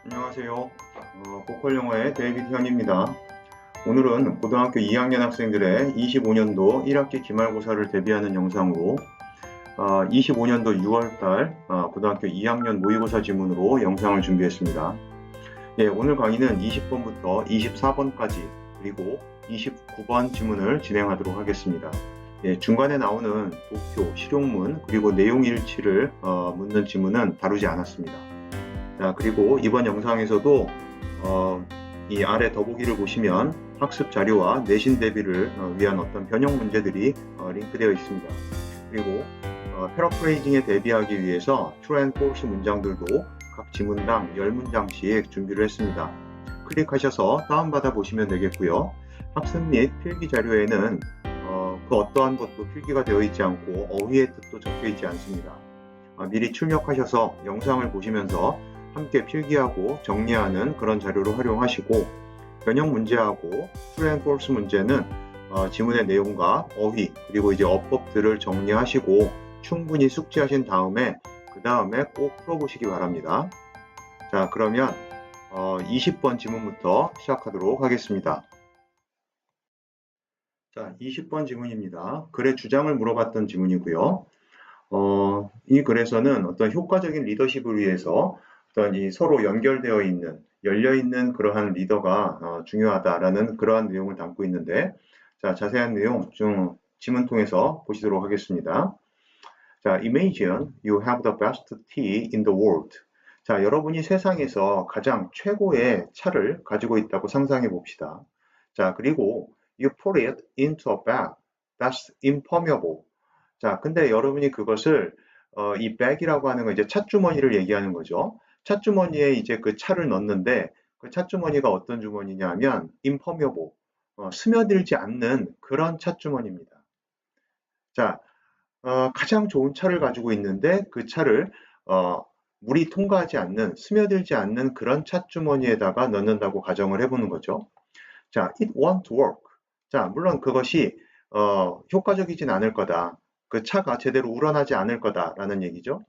안녕하세요. 보컬 영어의 데이비드 현입니다. 오늘은 고등학교 2학년 학생들의 25년도 1학기 기말고사를 대비하는 영상으로 25년도 6월달 고등학교 2학년 모의고사 지문으로 영상을 준비했습니다. 예, 오늘 강의는 20번부터 24번까지 그리고 29번 지문을 진행하도록 하겠습니다. 예, 중간에 나오는 도표, 실용문 그리고 내용 일치를 묻는 지문은 다루지 않았습니다. 자, 그리고 이번 영상에서도 이 아래 더보기를 보시면 학습 자료와 내신 대비를 위한 어떤 변형 문제들이 링크되어 있습니다. 그리고 패러프레이징에 대비하기 위해서 true and false 문장들도 각 지문당 10문장씩 준비를 했습니다. 클릭하셔서 다운받아 보시면 되겠고요. 학습 및 필기 자료에는 그 어떠한 것도 필기가 되어 있지 않고 어휘의 뜻도 적혀 있지 않습니다. 미리 출력하셔서 영상을 보시면서 함께 필기하고 정리하는 그런 자료로 활용하시고, 변형 문제하고 true and false 문제는 지문의 내용과 어휘 그리고 이제 어법들을 정리하시고 충분히 숙지하신 다음에 그 다음에 꼭 풀어보시기 바랍니다. 자, 그러면 20번 지문부터 시작하도록 하겠습니다. 자, 20번 지문입니다. 글의 주장을 물어봤던 지문이고요. 이 글에서는 어떤 효과적인 리더십을 위해서 어떤 이 서로 연결되어 있는, 열려있는 그러한 리더가 중요하다라는 그러한 내용을 담고 있는데, 자, 자세한 내용 좀 지문 통해서 보시도록 하겠습니다. 자, imagine you have the best tea in the world. 자, 여러분이 세상에서 가장 최고의 차를 가지고 있다고 상상해 봅시다. 자, 그리고 you put it into a bag that's impermeable. 자, 근데 여러분이 그것을 이 백이라고 하는 건 이제 찻주머니를 얘기하는 거죠. 찻주머니에 이제 그 차를 넣는데 그 찻주머니가 어떤 주머니냐면 impermeable, 스며들지 않는 그런 찻주머니입니다. 자, 가장 좋은 차를 가지고 있는데 그 차를 물이 통과하지 않는, 스며들지 않는 그런 찻주머니에다가 넣는다고 가정을 해보는 거죠. 자, it won't work. 자, 물론 그것이 효과적이진 않을 거다. 그 차가 제대로 우러나지 않을 거다라는 얘기죠.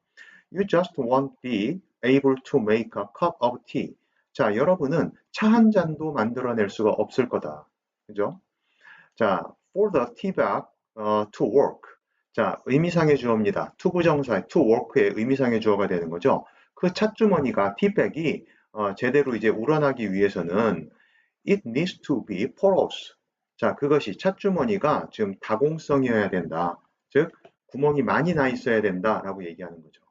You just won't be able to make a cup of tea. 자, 여러분은 차 한 잔도 만들어낼 수가 없을 거다. 그죠? 자, for the tea bag to work. 자, 의미상의 주어입니다. to 부정사 to work의 의미상의 주어가 되는 거죠. 그 찻주머니가 티백이 제대로 이제 우러나기 위해서는 it needs to be porous. 자, 그것이 찻주머니가 지금 다공성이어야 된다. 즉, 구멍이 많이 나 있어야 된다라고 얘기하는 거죠.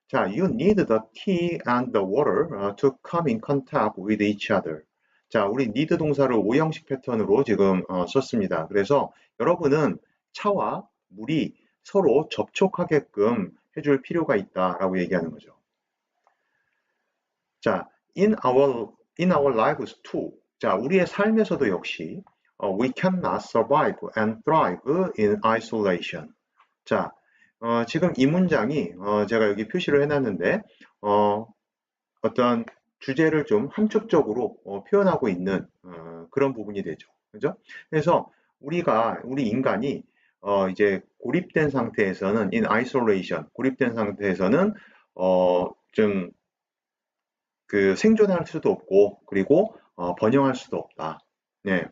자, you need the tea and the water to come in contact with each other. 자, 우리 need 동사를 오형식 패턴으로 지금 썼습니다. 그래서 여러분은 차와 물이 서로 접촉하게끔 해줄 필요가 있다라고 얘기하는 거죠. 자, in our lives too. 자, 우리의 삶에서도 역시 we cannot survive and thrive in isolation. 자, 지금 이 문장이 제가 여기 표시를 해놨는데 어떤 주제를 좀 함축적으로 표현하고 있는 그런 부분이 되죠. 그죠? 그래서 우리 인간이 이제 고립된 상태에서는 in isolation, 고립된 상태에서는 좀 그 생존할 수도 없고 그리고 번영할 수도 없다. 네.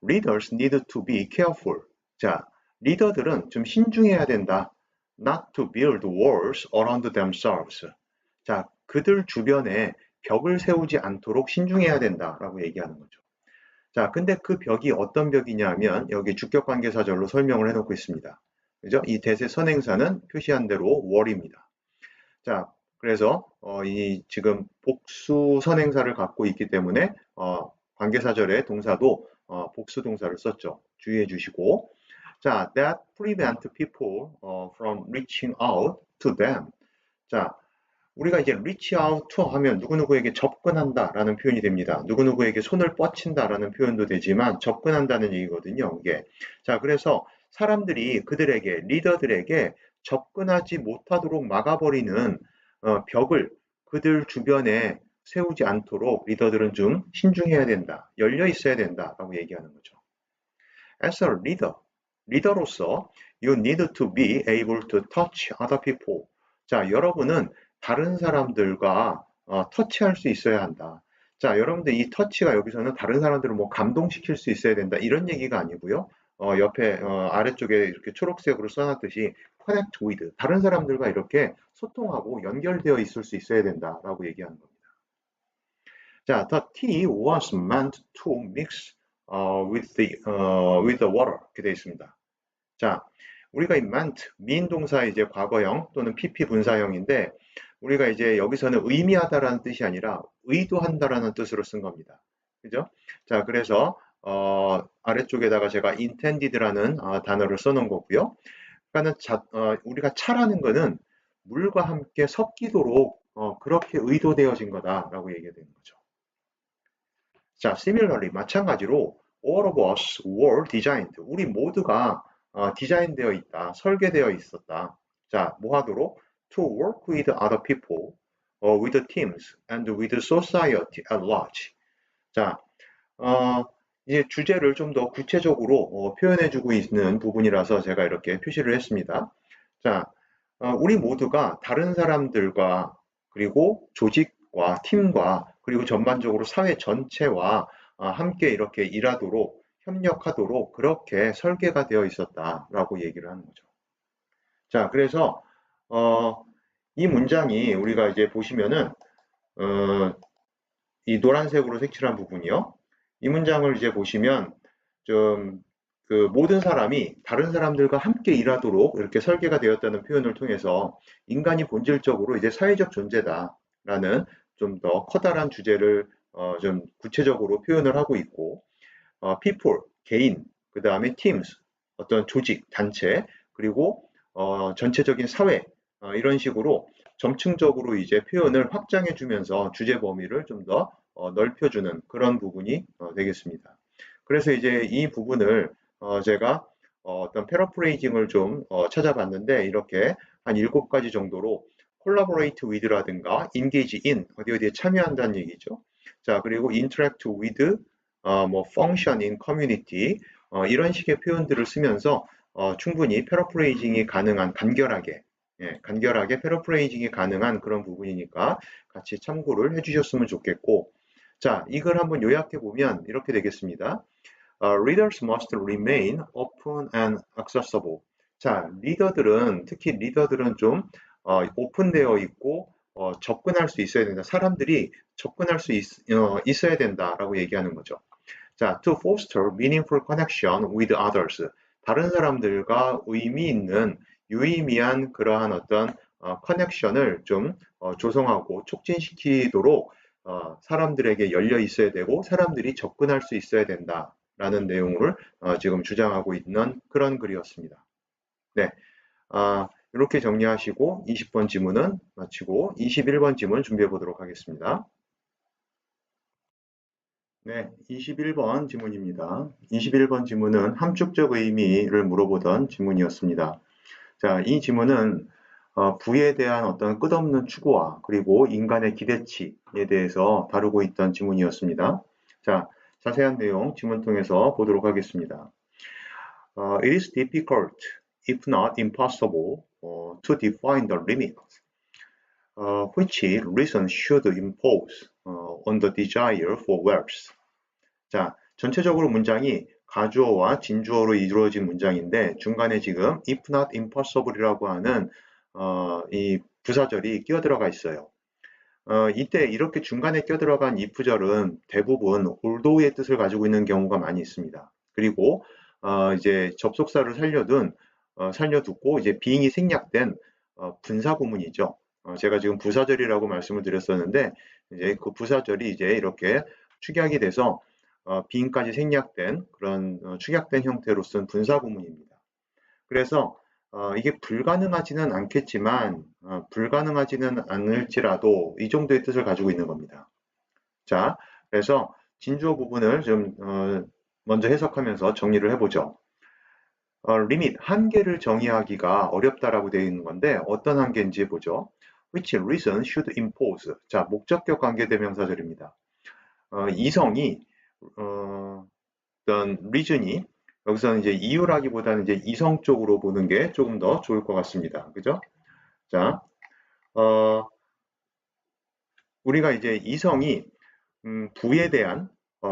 Leaders need to be careful. 자, 리더들은 좀 신중해야 된다. Not to build walls around themselves. 자, 그들 주변에 벽을 세우지 않도록 신중해야 된다라고 얘기하는 거죠. 자, 근데 그 벽이 어떤 벽이냐면 여기 주격관계사절로 설명을 해놓고 있습니다. 그죠? 이 대세 선행사는 표시한 대로 wall입니다. 자, 그래서 이 지금 복수 선행사를 갖고 있기 때문에 관계사절의 동사도 복수 동사를 썼죠. 주의해 주시고. 자, that prevent people from reaching out to them. 자, 우리가 이제 reach out to 하면 누구누구에게 접근한다라는 표현이 됩니다. 누구누구에게 손을 뻗친다라는 표현도 되지만 접근한다는 얘기거든요. 이게. 자, 그래서 사람들이 그들에게, 리더들에게 접근하지 못하도록 막아버리는 벽을 그들 주변에 세우지 않도록 리더들은 좀 신중해야 된다. 열려 있어야 된다라고 얘기하는 거죠. As a leader, 리더로서 you need to be able to touch other people. 자, 여러분은 다른 사람들과 터치할 수 있어야 한다. 자, 여러분들 이 터치가 여기서는 다른 사람들을 뭐 감동시킬 수 있어야 된다. 이런 얘기가 아니고요. 옆에 아래쪽에 이렇게 초록색으로 써놨듯이 connect with 다른 사람들과 이렇게 소통하고 연결되어 있을 수 있어야 된다라고 얘기하는 겁니다. 자, the tea was meant to mix with the water 이렇게 되어 있습니다. 자, 우리가 이 meant 미인 동사 이제 과거형 또는 PP 분사형인데 우리가 이제 여기서는 의미하다라는 뜻이 아니라 의도한다라는 뜻으로 쓴 겁니다. 그죠? 자, 그래서 아래쪽에다가 제가 intended라는 단어를 써놓은 거고요. 그러니까는 우리가 차라는 거는 물과 함께 섞이도록 그렇게 의도되어진 거다라고 얘기가 되는 거죠. 자, similarly 마찬가지로 all of us were designed. 우리 모두가 디자인되어 있다, 설계되어 있었다. 자, 뭐 하도록? To work with other people, with the teams, and with the society at large. 자, 이제 주제를 좀 더 구체적으로 표현해주고 있는 부분이라서 제가 이렇게 표시를 했습니다. 자, 우리 모두가 다른 사람들과 그리고 조직과 팀과 그리고 전반적으로 사회 전체와 함께 이렇게 일하도록 협력하도록 그렇게 설계가 되어 있었다라고 얘기를 하는 거죠. 자, 그래서 이 문장이 우리가 이제 보시면은 이 노란색으로 색칠한 부분이요. 이 문장을 이제 보시면 좀 그 모든 사람이 다른 사람들과 함께 일하도록 이렇게 설계가 되었다는 표현을 통해서 인간이 본질적으로 이제 사회적 존재다라는 좀 더 커다란 주제를 좀 구체적으로 표현을 하고 있고 people, 개인, 그 다음에 teams, 어떤 조직, 단체, 그리고 전체적인 사회 이런 식으로 점층적으로 이제 표현을 확장해 주면서 주제 범위를 좀 더 넓혀주는 그런 부분이 되겠습니다. 그래서 이제 이 부분을 제가 어떤 패러프레이징을 좀 찾아봤는데 이렇게 한 7가지 정도로 collaborate with라든가 engage in 어디 어디에 참여한다는 얘기죠. 자, 그리고 interact with 뭐 function in community 이런 식의 표현들을 쓰면서 충분히 패러프레이징이 가능한 간결하게 간결하게 패러프레이징이 가능한 그런 부분이니까 같이 참고를 해주셨으면 좋겠고 자 이걸 한번 요약해 보면 이렇게 되겠습니다. Readers must remain open and accessible. 자 리더들은 특히 리더들은 좀 오픈되어 있고 접근할 수 있어야 된다. 사람들이 접근할 수 있어야 된다라고 얘기하는 거죠. 자, to foster meaningful connection with others. 다른 사람들과 의미 있는 유의미한 그러한 어떤 커넥션을 좀 조성하고 촉진시키도록 사람들에게 열려 있어야 되고 사람들이 접근할 수 있어야 된다라는 내용을 지금 주장하고 있는 그런 글이었습니다. 네, 이렇게 정리하시고 20번 지문은 마치고 21번 지문 준비해 보도록 하겠습니다. 네, 21번 지문입니다. 21번 지문은 함축적 의미를 물어보던 지문이었습니다. 자, 이 지문은 부에 대한 어떤 끝없는 추구와 그리고 인간의 기대치에 대해서 다루고 있던 지문이었습니다. 자, 자세한 내용 지문 통해서 보도록 하겠습니다. It is difficult, if not impossible, to define the limits, which reason should impose on the desire for wealth. 자, 전체적으로 문장이 가주어와 진주어로 이루어진 문장인데 중간에 지금 if not impossible이라고 하는 이 부사절이 끼어들어가 있어요. 이때 이렇게 중간에 끼어들어간 if절은 대부분 although의 뜻을 가지고 있는 경우가 많이 있습니다. 그리고 이제 접속사를 살려두고 이제 being이 생략된 분사 구문이죠. 제가 지금 부사절이라고 말씀을 드렸었는데 이제 그 부사절이 이제 이렇게 축약이 돼서 being까지 생략된 그런 축약된 형태로 쓴 분사 구문입니다. 그래서 이게 불가능하지는 않겠지만 불가능하지는 않을지라도 이 정도의 뜻을 가지고 있는 겁니다. 자, 그래서 진주어 부분을 좀 먼저 해석하면서 정리를 해보죠. 리밋, 한계를 정의하기가 어렵다라고 되어 있는 건데 어떤 한계인지 보죠. Which reason should impose? 자, 목적격 관계대명사절입니다. 이성이 어떤 reason이 여기서는 이제 이유라기보다는 이제 이성 쪽으로 보는 게 조금 더 좋을 것 같습니다. 그죠? 자, 우리가 이제 이성이 부에 대한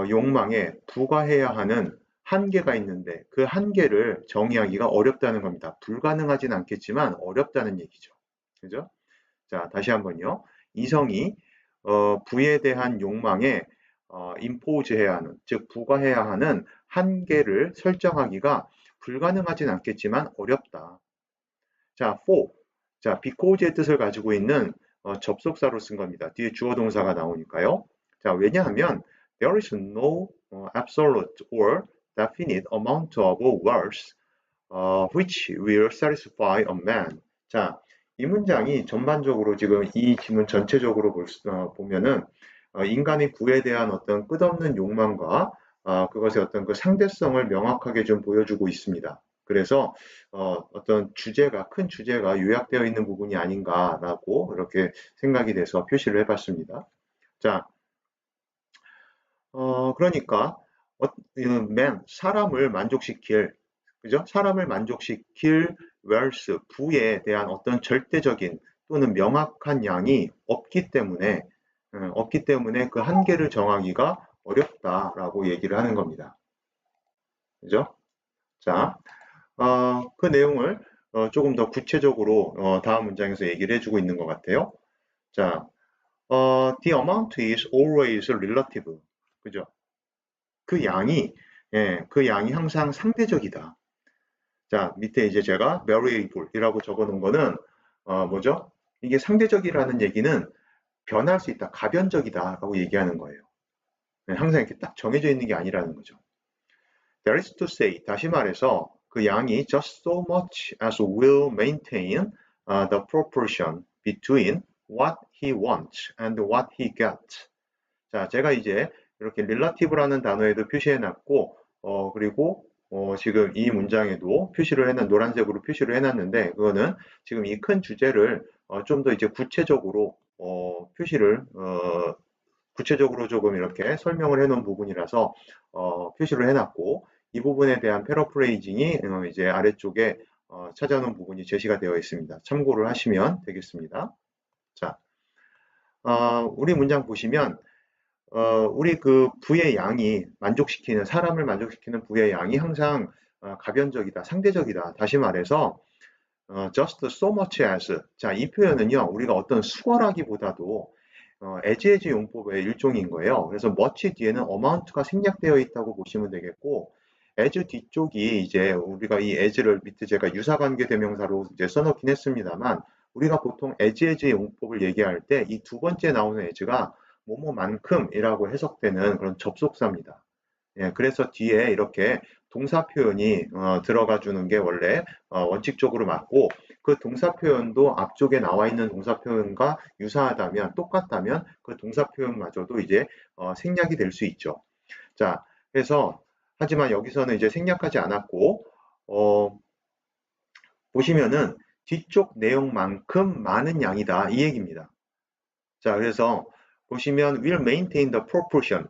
욕망에 부과해야 하는 한계가 있는데 그 한계를 정의하기가 어렵다는 겁니다. 불가능하진 않겠지만 어렵다는 얘기죠. 그죠? 자, 다시 한번요. 이성이 부에 대한 욕망에 임포즈해야 하는, 즉 부과해야 하는 한계를 설정하기가 불가능하진 않겠지만 어렵다. 자, for. 자, because의 뜻을 가지고 있는 접속사로 쓴 겁니다. 뒤에 주어 동사가 나오니까요. 자, 왜냐하면 there is no absolute or definite amount of words which will satisfy a man. 자, 이 문장이 전반적으로 지금 이 지문 전체적으로 보면은 인간의 부에 대한 어떤 끝없는 욕망과 그것의 어떤 그 상대성을 명확하게 좀 보여주고 있습니다. 그래서 어떤 주제가 큰 주제가 요약되어 있는 부분이 아닌가라고 이렇게 생각이 돼서 표시를 해봤습니다. 자, 그러니까 man 사람을 만족시킬 그죠? 사람을 만족시킬 wealth 부에 대한 어떤 절대적인 또는 명확한 양이 없기 때문에 그 한계를 정하기가 어렵다라고 얘기를 하는 겁니다. 그죠? 자, 그 내용을 조금 더 구체적으로 다음 문장에서 얘기를 해주고 있는 것 같아요. 자, the amount is always relative. 그죠? 그 양이, 그 양이 항상 상대적이다. 자, 밑에 이제 제가 variable이라고 적어 놓은 거는, 뭐죠? 이게 상대적이라는 얘기는 변할 수 있다, 가변적이다라고 얘기하는 거예요. 항상 이렇게 딱 정해져 있는 게 아니라는 거죠. That is to say, 다시 말해서 그 양이 just so much as will maintain the proportion between what he wants and what he gets. 자, 제가 이제 이렇게 relative라는 단어에도 표시해 놨고, 그리고 지금 이 문장에도 노란색으로 표시를 해놨는데, 그거는 지금 이 큰 주제를 좀 더 이제 구체적으로 조금 이렇게 설명을 해 놓은 부분이라서 표시를 해놨고, 이 부분에 대한 패러프레이징이 이제 아래쪽에 찾아놓은 부분이 제시가 되어 있습니다. 참고를 하시면 되겠습니다. 자, 우리 문장 보시면 우리 그 부의 양이 사람을 만족시키는 부의 양이 항상 가변적이다, 상대적이다. 다시 말해서, just so much as. 자, 이 표현은요, 우리가 어떤 수거라기보다도 as 용법의 일종인 거예요. 그래서 much 뒤에는 amount가 생략되어 있다고 보시면 되겠고, as 뒤쪽이 이제 우리가 이 as를 밑에 제가 유사관계 대명사로 이제 써놓긴 했습니다만, 우리가 보통 as 용법을 얘기할 때 이 두 번째 나오는 as가 뭐뭐만큼이라고 해석되는 그런 접속사입니다. 예, 그래서 뒤에 이렇게 동사 표현이 들어가 주는 게 원래 원칙적으로 맞고 그 동사 표현도 앞쪽에 나와 있는 동사 표현과 유사하다면 똑같다면 그 동사 표현마저도 이제 생략이 될 수 있죠. 자, 그래서 하지만 여기서는 이제 생략하지 않았고 보시면은 뒤쪽 내용만큼 많은 양이다 이 얘기입니다. 자, 그래서 보시면 will maintain the proportion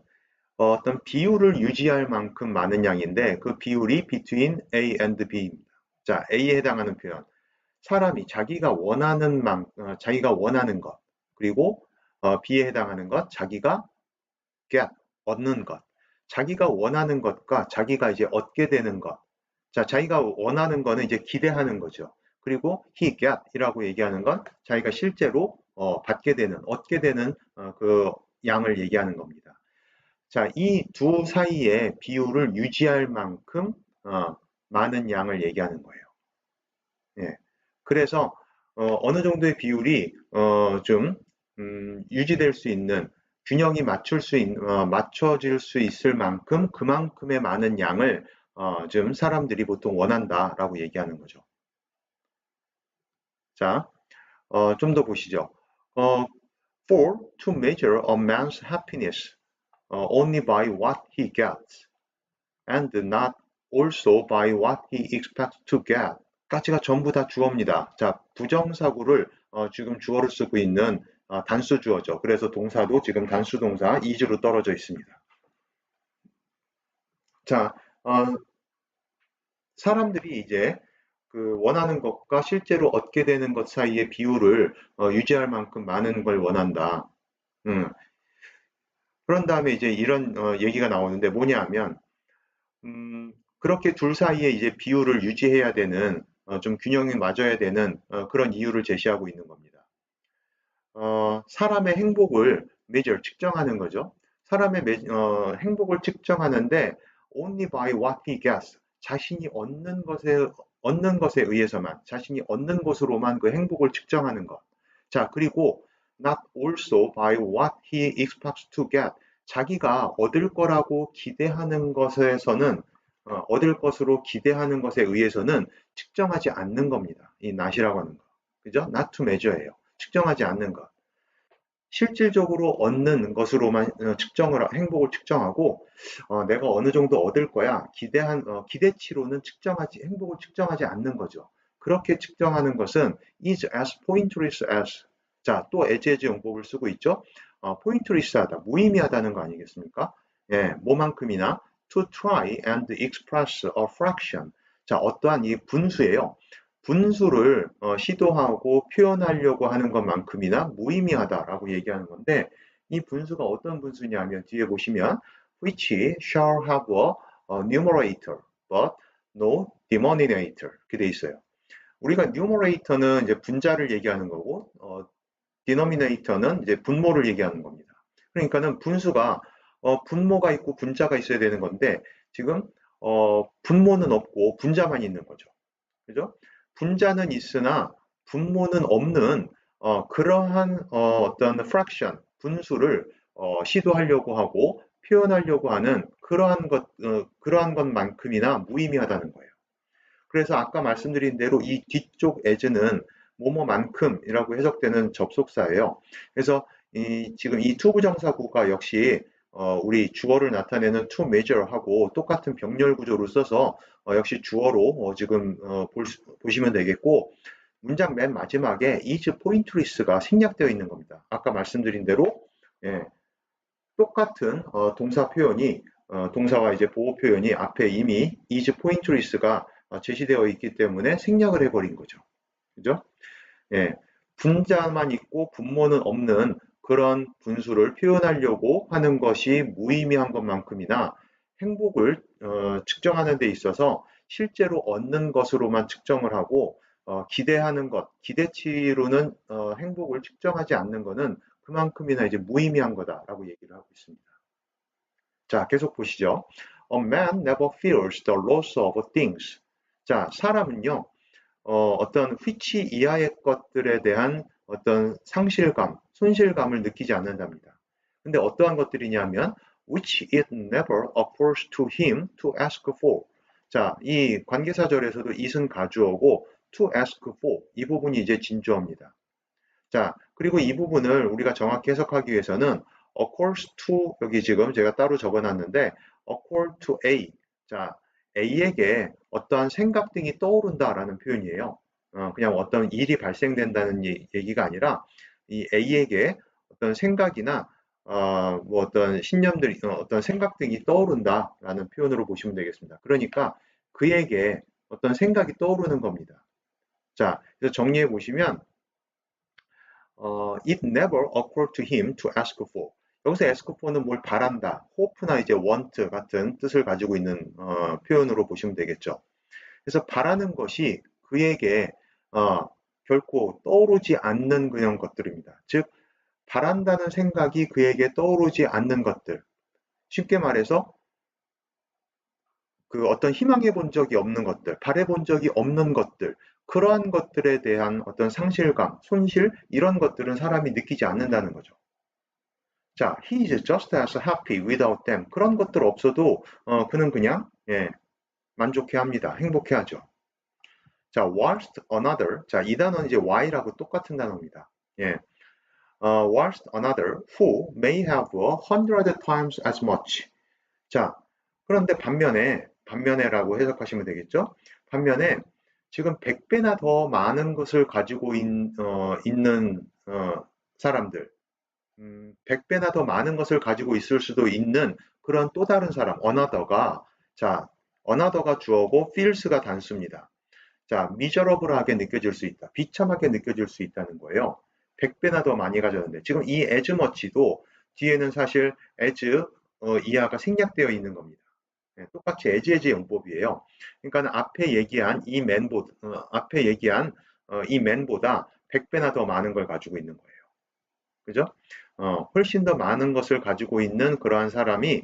어떤 비율을 유지할 만큼 많은 양인데 그 비율이 between A and B입니다. 자, A에 해당하는 표현. 사람이 자기가 원하는 것, 그리고 B에 해당하는 것, 자기가 get, 얻는 것. 자기가 원하는 것과 자기가 이제 얻게 되는 것. 자, 자기가 원하는 거는 이제 기대하는 거죠. 그리고 he get이라고 얘기하는 건 자기가 실제로 얻게 되는 그 양을 얘기하는 겁니다. 자, 이 두 사이의 비율을 유지할 만큼 많은 양을 얘기하는 거예요. 예. 그래서 어느 정도의 비율이 좀 유지될 수 있는 균형이 맞춰질 수 있을 만큼 그만큼의 많은 양을 좀 사람들이 보통 원한다라고 얘기하는 거죠. 자, 좀 더 보시죠. For to measure a man's happiness only by what he gets and not also by what he expects to get. 까지가 전부 다 주어입니다. 자, 부정사구를 지금 주어를 쓰고 있는 단수 주어죠. 그래서 동사도 지금 단수 동사 is로 떨어져 있습니다. 자, 사람들이 이제 그 원하는 것과 실제로 얻게 되는 것 사이의 비율을 유지할 만큼 많은 걸 원한다. 그런 다음에 이제 이런 얘기가 나오는데 뭐냐 하면 그렇게 둘 사이에 이제 비율을 유지해야 되는 좀 균형이 맞아야 되는 그런 이유를 제시하고 있는 겁니다. 사람의 행복을 measure, 측정하는 거죠. 사람의 행복을 측정하는데 only by what he gets. 자신이 얻는 것에 의해서만, 자신이 얻는 것으로만 그 행복을 측정하는 것. 자, 그리고 not also by what he expects to get. 자기가 얻을 거라고 기대하는 것에서는, 얻을 것으로 기대하는 것에 의해서는 측정하지 않는 겁니다. 이 not이라고 하는 거. 그죠? not to measure예요. 측정하지 않는 것. 실질적으로 얻는 것으로만 행복을 측정하고 내가 어느 정도 얻을 거야 기대치로는 행복을 측정하지 않는 거죠. 그렇게 측정하는 것은 is as pointless as. 자, 또 as 용법을 쓰고 있죠. pointless하다, 무의미하다는 거 아니겠습니까? 예, 뭐만큼이나 to try and express a fraction. 자, 어떠한 이 분수예요. 분수를 시도하고 표현하려고 하는 것만큼이나 무의미하다라고 얘기하는 건데, 이 분수가 어떤 분수냐면 뒤에 보시면 which shall have a numerator but no denominator 이렇게 돼 있어요. 우리가 numerator는 이제 분자를 얘기하는 거고 denominator는 이제 분모를 얘기하는 겁니다. 그러니까는 분수가 분모가 있고 분자가 있어야 되는 건데 지금 분모는 없고 분자만 있는 거죠. 그죠? 분자는 있으나 분모는 없는 그러한 어떤 fraction, 분수를 시도하려고 하고 표현하려고 하는 그러한 것만큼이나 무의미하다는 거예요. 그래서 아까 말씀드린 대로 이 뒤쪽 as는 뭐뭐만큼이라고 해석되는 접속사예요. 그래서 지금 이 to 부정사구가 역시 우리 주어를 나타내는 to measure하고 똑같은 병렬 구조로 써서 역시 주어로 지금 보시면 되겠고, 문장 맨 마지막에 is pointless가 생략되어 있는 겁니다. 아까 말씀드린 대로 예, 똑같은 동사 표현이 동사와 이제 보호 표현이 앞에 이미 is pointless가 제시되어 있기 때문에 생략을 해버린 거죠. 그죠? 예, 분자만 있고 분모는 없는 그런 분수를 표현하려고 하는 것이 무의미한 것만큼이나 행복을 측정하는 데 있어서 실제로 얻는 것으로만 측정을 하고 기대하는 것, 기대치로는 행복을 측정하지 않는 것은 그만큼이나 이제 무의미한 거다라고 얘기를 하고 있습니다. 자, 계속 보시죠. A man never fears the loss of things. 자, 사람은요, 어떤 which 이하의 것들에 대한 어떤 상실감, 손실감을 느끼지 않는답니다. 근데 어떠한 것들이냐면 which it never occurs to him to ask for. 자, 이 관계사절에서도 it은 가주어고 to ask for 이 부분이 이제 진주어입니다. 자, 그리고 이 부분을 우리가 정확히 해석하기 위해서는 occurs to 여기 지금 제가 따로 적어놨는데 occur to A. 자, A에게 어떠한 생각 등이 떠오른다라는 표현이에요. 그냥 어떤 일이 발생된다는 얘기가 아니라 이 A에게 어떤 생각이나 뭐 어떤 신념들, 어떤 생각 등이 떠오른다라는 표현으로 보시면 되겠습니다. 그러니까 그에게 어떤 생각이 떠오르는 겁니다. 자, 그래서 정리해 보시면 it never occurred to him to ask for. 여기서 ask for는 뭘 바란다, hope나 이제 want 같은 뜻을 가지고 있는 표현으로 보시면 되겠죠. 그래서 바라는 것이 그에게 결코 떠오르지 않는 그런 것들입니다. 즉 바란다는 생각이 그에게 떠오르지 않는 것들. 쉽게 말해서 그 어떤 희망해 본 적이 없는 것들, 바래 본 적이 없는 것들, 그러한 것들에 대한 어떤 상실감, 손실, 이런 것들은 사람이 느끼지 않는다는 거죠. 자, he is just as happy without them. 그런 것들 없어도 그는 그냥 만족해 합니다. 행복해 하죠. 자, whilst another. 자, 이 단어는 이제 why라고 똑같은 단어입니다. 예. whilst another who may have 100 times as much. 자, 그런데 반면에라고 해석하시면 되겠죠? 반면에 지금 100배나 더 많은 것을 가지고 있는 사람들, 100배나 더 많은 것을 가지고 있을 수도 있는 그런 또 다른 사람, another가 주어고 feels가 단수입니다. 자, miserable하게 느껴질 수 있다, 비참하게 느껴질 수 있다는 거예요. 100배나 더 많이 가져는데 지금 이 as much도 뒤에는 사실 as 이하가 생략되어 있는 겁니다. 네, 똑같이 as 용법이에요. 그러니까 앞에 얘기한 이 man보다 100배나 더 많은 걸 가지고 있는 거예요. 그죠? 훨씬 더 많은 것을 가지고 있는 그러한 사람이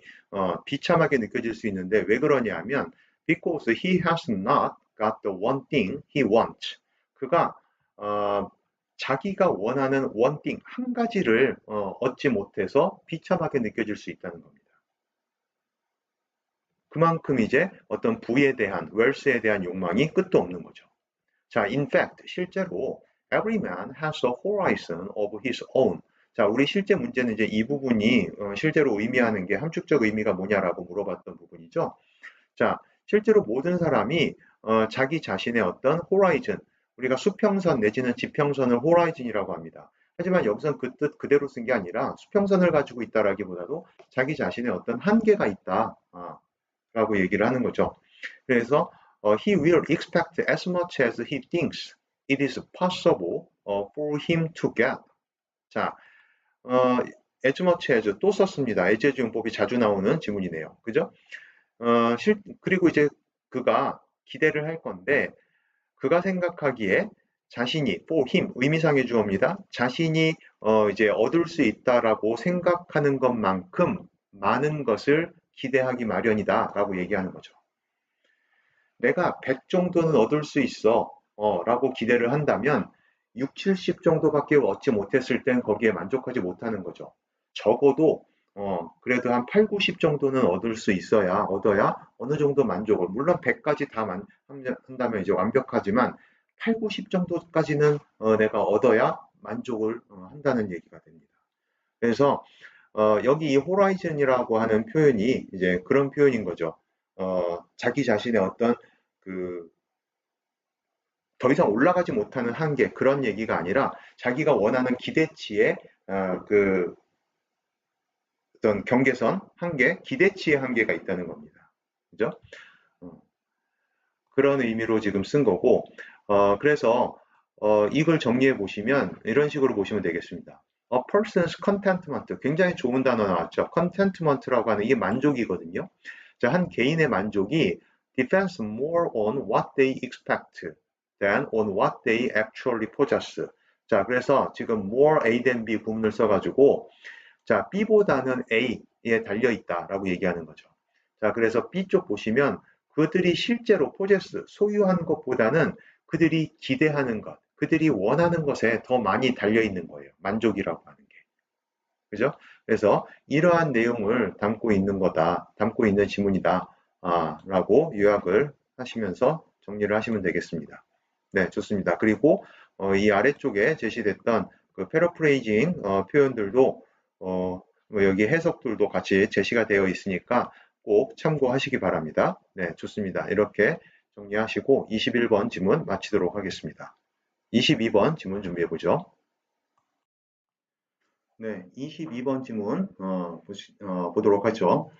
비참하게 느껴질 수 있는데 왜 그러냐 하면 because he has not got the one thing he wants. 그가 자기가 원하는 one thing, 한 가지를 얻지 못해서 비참하게 느껴질 수 있다는 겁니다. 그만큼 이제 어떤 부에 대한, 웰스에 대한 욕망이 끝도 없는 거죠. 자, in fact, 실제로 every man has a horizon of his own. 자, 우리 실제 문제는 이제 이 부분이 실제로 의미하는 게 함축적 의미가 뭐냐라고 물어봤던 부분이죠. 자, 실제로 모든 사람이 자기 자신의 어떤 호라이즌, 우리가 수평선 내지는 지평선을 호라이즌이라고 합니다. 하지만 여기선 그 뜻 그대로 쓴 게 아니라 수평선을 가지고 있다라기보다도 자기 자신의 어떤 한계가 있다, 라고 얘기를 하는 거죠. 그래서 he will expect as much as he thinks it is possible for him to get. 자, as much as 또 썼습니다. as 용법이 자주 나오는 지문이네요. 그죠? 그리고 이제 그가 기대를 할 건데 그가 생각하기에 자신이 for him 의미상의 주어입니다. 자신이 이제 얻을 수 있다라고 생각하는 것만큼 많은 것을 기대하기 마련이다라고 얘기하는 거죠. 내가 100 정도는 얻을 수 있어 라고 기대를 한다면 6, 70 정도밖에 얻지 못했을 땐 거기에 만족하지 못하는 거죠. 적어도 그래도 한 8, 90 정도는 얻어야 어느 정도 만족을, 물론 100까지 다 한다면 이제 완벽하지만 8, 90 정도까지는 내가 얻어야 만족을 한다는 얘기가 됩니다. 그래서 여기 이 호라이즌이라고 하는 표현이 이제 그런 표현인 거죠. 자기 자신의 어떤 더 이상 올라가지 못하는 한계, 그런 얘기가 아니라 자기가 원하는 기대치의 어떤 경계선, 한계, 기대치의 한계가 있다는 겁니다. 그죠? 그런 의미로 지금 쓴 거고, 그래서 이걸 정리해 보시면 이런 식으로 보시면 되겠습니다. A person's contentment, 굉장히 좋은 단어 나왔죠. contentment라고 하는 이게 만족이거든요. 자, 한 개인의 만족이 depends more on what they expect than on what they actually possess. 자, 그래서 지금 more A than B 구문을 써가지고 자, B보다는 A에 달려있다라고 얘기하는 거죠. 자, 그래서 B쪽 보시면 그들이 실제로 possess, 소유한 것보다는 그들이 기대하는 것, 그들이 원하는 것에 더 많이 달려있는 거예요. 만족이라고 하는 게. 그죠? 그래서 이러한 내용을 담고 있는 지문이다. 라고 요약을 하시면서 정리를 하시면 되겠습니다. 네, 좋습니다. 그리고 이 아래쪽에 제시됐던 그 패러프레이징 표현들도 뭐 여기 해석들도 같이 제시가 되어 있으니까 꼭 참고하시기 바랍니다. 네, 좋습니다. 이렇게 정리하시고 21번 지문 마치도록 하겠습니다. 22번 지문 준비해 보죠. 네, 22번 지문 보도록 하죠.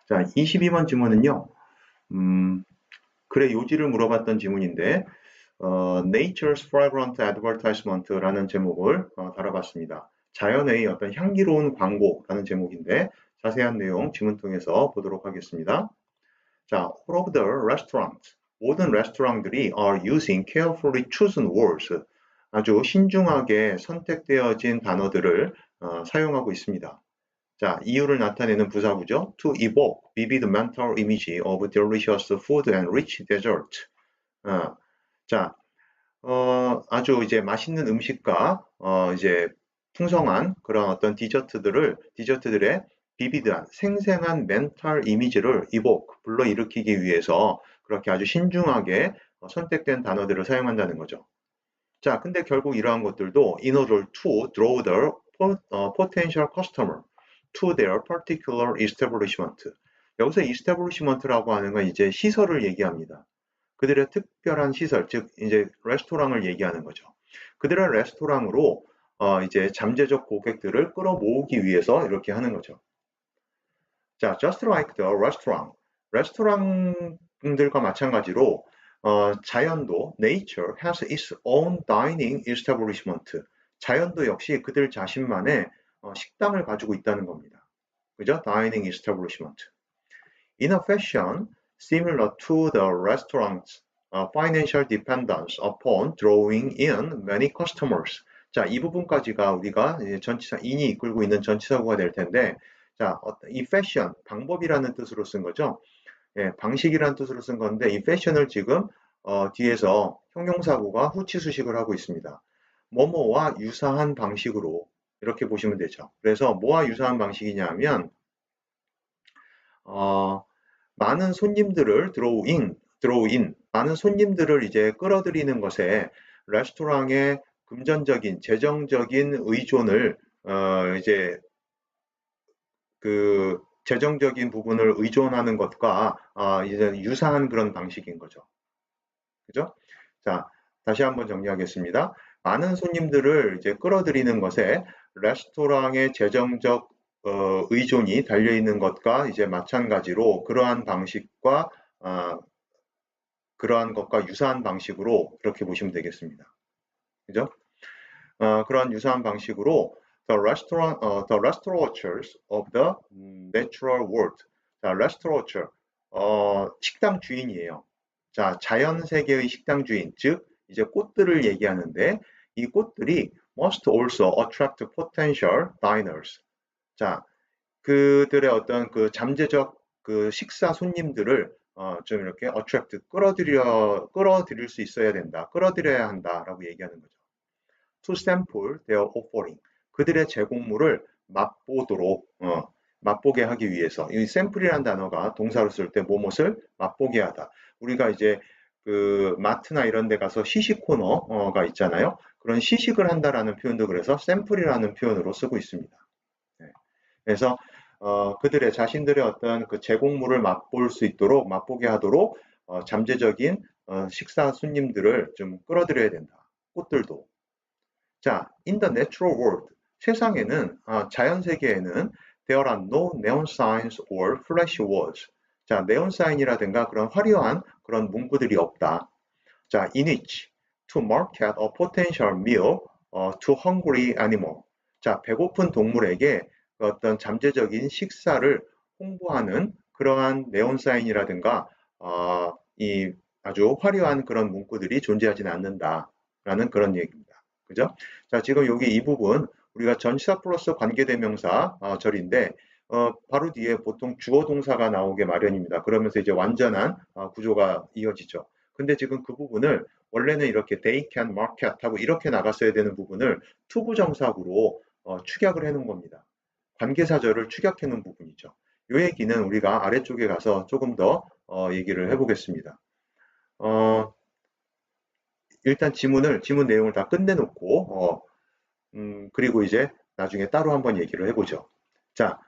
자, 22번 지문은요. 글의 요지를 물어봤던 지문인데 Nature's Fragrant Advertisement라는 제목을 다뤄봤습니다. 자연의 어떤 향기로운 광고라는 제목인데 자세한 내용 지문 통해서 보도록 하겠습니다. 자, all of the restaurants, 모든 레스토랑들이 are using carefully chosen words, 아주 신중하게 선택되어진 단어들을 사용하고 있습니다. 자, 이유를 나타내는 부사구죠. To evoke vivid mental image of delicious food and rich dessert. 자, 아주 이제 맛있는 음식과 이제 풍성한 그런 어떤 디저트들의 비비드한 생생한 멘탈 이미지를 evoke, 불러일으키기 위해서 그렇게 아주 신중하게 선택된 단어들을 사용한다는 거죠. 자, 근데 결국 이러한 것들도 in order to draw the potential customer to their particular establishment. 여기서 establishment라고 하는 건 이제 시설을 얘기합니다. 그들의 특별한 시설, 즉 이제 레스토랑을 얘기하는 거죠. 그들의 레스토랑으로 이제 잠재적 고객들을 끌어모으기 위해서 이렇게 하는 거죠. 자, just like the restaurant. 레스토랑들과 마찬가지로 자연도 nature has its own dining establishment. 자연도 역시 그들 자신만의 식당을 가지고 있다는 겁니다. 그죠? Dining establishment. In a fashion similar to the restaurant's financial dependence upon drawing in many customers. 자, 이 부분까지가 우리가 이제 전치사 in이 이끌고 있는 전치사구가 될 텐데, 자, 이 fashion 방법이라는 뜻으로 쓴 거죠. 예, 방식이라는 뜻으로 쓴 건데 이 fashion을 지금 뒤에서 형용사구가 후치 수식을 하고 있습니다. 뭐뭐와 유사한 방식으로 이렇게 보시면 되죠. 그래서 뭐와 유사한 방식이냐 하면 어, 많은 손님들을 드로우인, 많은 손님들을 이제 끌어들이는 것에 레스토랑의 금전적인, 재정적인 의존을 이제 그 재정적인 부분을 의존하는 것과 이제 유사한 그런 방식인 거죠. 그죠? 자, 다시 한번 정리하겠습니다. 많은 손님들을 이제 끌어들이는 것에 레스토랑의 재정적 의존이 달려 있는 것과 이제 마찬가지로 그러한 방식과 그러한 것과 유사한 방식으로 그렇게 보시면 되겠습니다. 그죠? 그러한 유사한 방식으로 the restaurateurs of the natural world. 자, restaurateur, 식당 주인이에요. 자, 자연 세계의 식당 주인, 즉 이제 꽃들을 얘기하는데 이 꽃들이 must also attract potential diners. 자, 그들의 어떤 그 잠재적 그 식사 손님들을 좀 이렇게 attract 끌어들일 수 있어야 된다. 끌어들여야 한다라고 얘기하는 거죠. To sample their offering. 그들의 제공물을 맛보게 하기 위해서. 이 샘플이라는 단어가 동사로 쓸 때 뭐뭇을 맛보게 하다. 우리가 이제 그 마트나 이런 데 가서 시식 코너가 있잖아요. 그런 시식을 한다라는 표현도 그래서 샘플이라는 표현으로 쓰고 있습니다. 네. 그래서 그들의 자신들의 어떤 그 제공물을 맛볼 수 있도록 맛보게 하도록 잠재적인 식사 손님들을 좀 끌어들여야 된다. 꽃들도. 자, in the natural world, 세상에는, 자연 세계에는 there are no neon signs or flash walls. 자, 네온 사인이라든가 그런 화려한 그런 문구들이 없다. 자, in which to market a potential meal to hungry animal. 자, 배고픈 동물에게 어떤 잠재적인 식사를 홍보하는 그러한 네온 사인이라든가 이 아주 화려한 그런 문구들이 존재하지는 않는다라는 그런 얘기입니다. 그죠? 자, 지금 여기 이 부분 우리가 전치사 플러스 관계대명사 절인데 바로 뒤에 보통 주어 동사가 나오게 마련입니다. 그러면서 이제 완전한 구조가 이어지죠. 근데 지금 그 부분을 원래는 이렇게 they can market 하고 이렇게 나갔어야 되는 부분을 투부정사구로 축약을 해 놓은 겁니다. 관계사절을 축약해 놓은 부분이죠. 이 얘기는 우리가 아래쪽에 가서 조금 더 얘기를 해보겠습니다. 일단 지문 내용을 다 끝내놓고 그리고 이제 나중에 따로 한번 얘기를 해보죠. 자,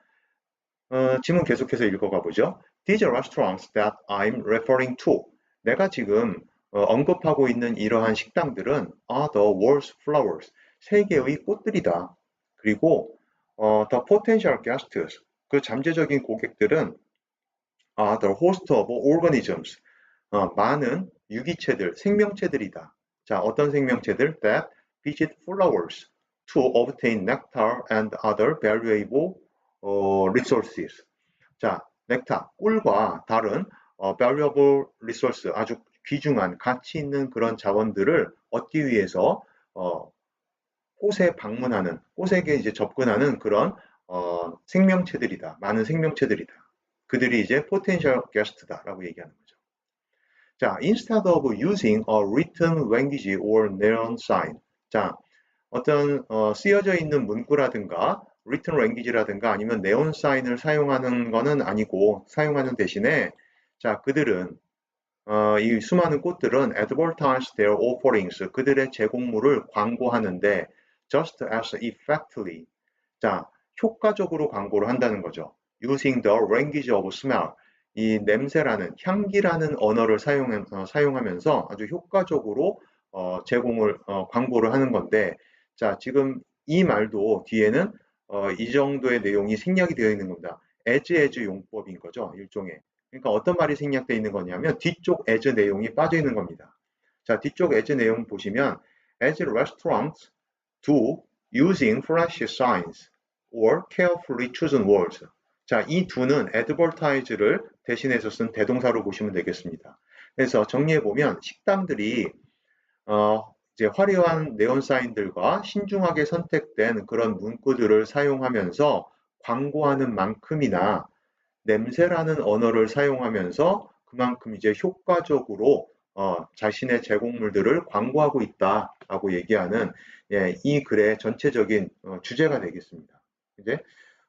지문 계속해서 읽어가 보죠. These restaurants that I'm referring to. 내가 지금 언급하고 있는 이러한 식당들은 are the world's flowers. 세계의 꽃들이다. 그리고 the potential guests. 그 잠재적인 고객들은 are the host of organisms. 많은 유기체들, 생명체들이다. 자, 어떤 생명체들? That visit flowers to obtain nectar and other valuable resources. 자, 넥타, 꿀과 다른 valuable resource, 아주 귀중한 가치 있는 그런 자원들을 얻기 위해서 꽃에 방문하는, 꽃에게 이제 접근하는 그런 생명체들이다. 많은 생명체들이다. 그들이 이제 potential guest다라고 얘기하는 거죠. 자, instead of using a written language or neon sign. 자, 어떤 쓰여져 있는 문구라든가 written language라든가 아니면 네온 사인을 사용하는 거는 아니고 사용하는 대신에 자, 그들은 이 수많은 꽃들은 advertise their offerings. 그들의 제공물을 광고하는데 just as effectively. 자, 효과적으로 광고를 한다는 거죠. using the language of smell. 이 냄새라는 향기라는 언어를 사용하면서 아주 효과적으로 광고를 하는 건데 자 지금 이 말도 뒤에는 이 정도의 내용이 생략이 되어 있는 겁니다. as 용법인 거죠. 일종의. 그러니까 어떤 말이 생략되어 있는 거냐면 뒤쪽 as 내용이 빠져 있는 겁니다. 자 뒤쪽 as 내용 보시면 as restaurants do using flashy signs or carefully chosen words. 자, 이 do는 advertise를 대신해서 쓴 대동사로 보시면 되겠습니다. 그래서 정리해보면 식당들이 이제 화려한 네온 사인들과 신중하게 선택된 그런 문구들을 사용하면서 광고하는 만큼이나 냄새라는 언어를 사용하면서 그만큼 이제 효과적으로 자신의 제공물들을 광고하고 있다라고 얘기하는 예, 이 글의 전체적인 주제가 되겠습니다. 이제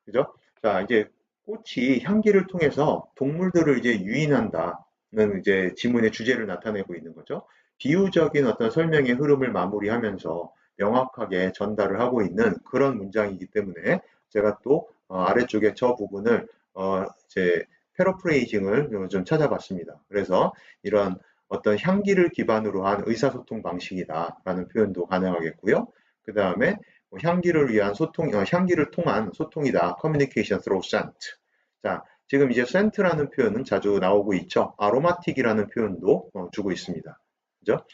그죠? 자, 이제 꽃이 향기를 통해서 동물들을 이제 유인한다는 이제 지문의 주제를 나타내고 있는 거죠. 비유적인 어떤 설명의 흐름을 마무리하면서 명확하게 전달을 하고 있는 그런 문장이기 때문에 제가 또 아래쪽에 저 부분을 이제 패러프레이징을 좀 찾아봤습니다. 그래서 이런 어떤 향기를 기반으로 한 의사소통 방식이다라는 표현도 가능하겠고요. 그 다음에 향기를 위한 향기를 통한 소통이다. communication through scent. 자, 지금 이제 scent라는 표현은 자주 나오고 있죠. aromatic이라는 표현도 주고 있습니다. 그죠?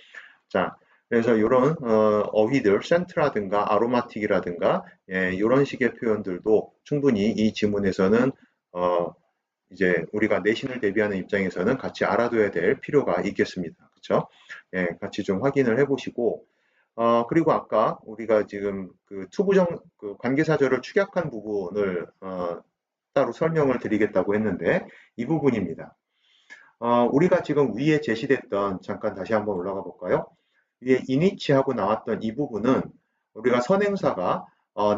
자, 그래서 이런 어휘들, scent라든가 aromatic이라든가 예, 이런 식의 표현들도 충분히 이 지문에서는 이제 우리가 내신을 대비하는 입장에서는 같이 알아둬야 될 필요가 있겠습니다. 그렇죠? 예, 같이 좀 확인을 해보시고 그리고 아까 우리가 지금 그 그 관계사절을 축약한 부분을 따로 설명을 드리겠다고 했는데 이 부분입니다. 우리가 지금 위에 제시됐던 잠깐 다시 한번 올라가 볼까요? 위에 이니치하고 나왔던 이 부분은 우리가 선행사가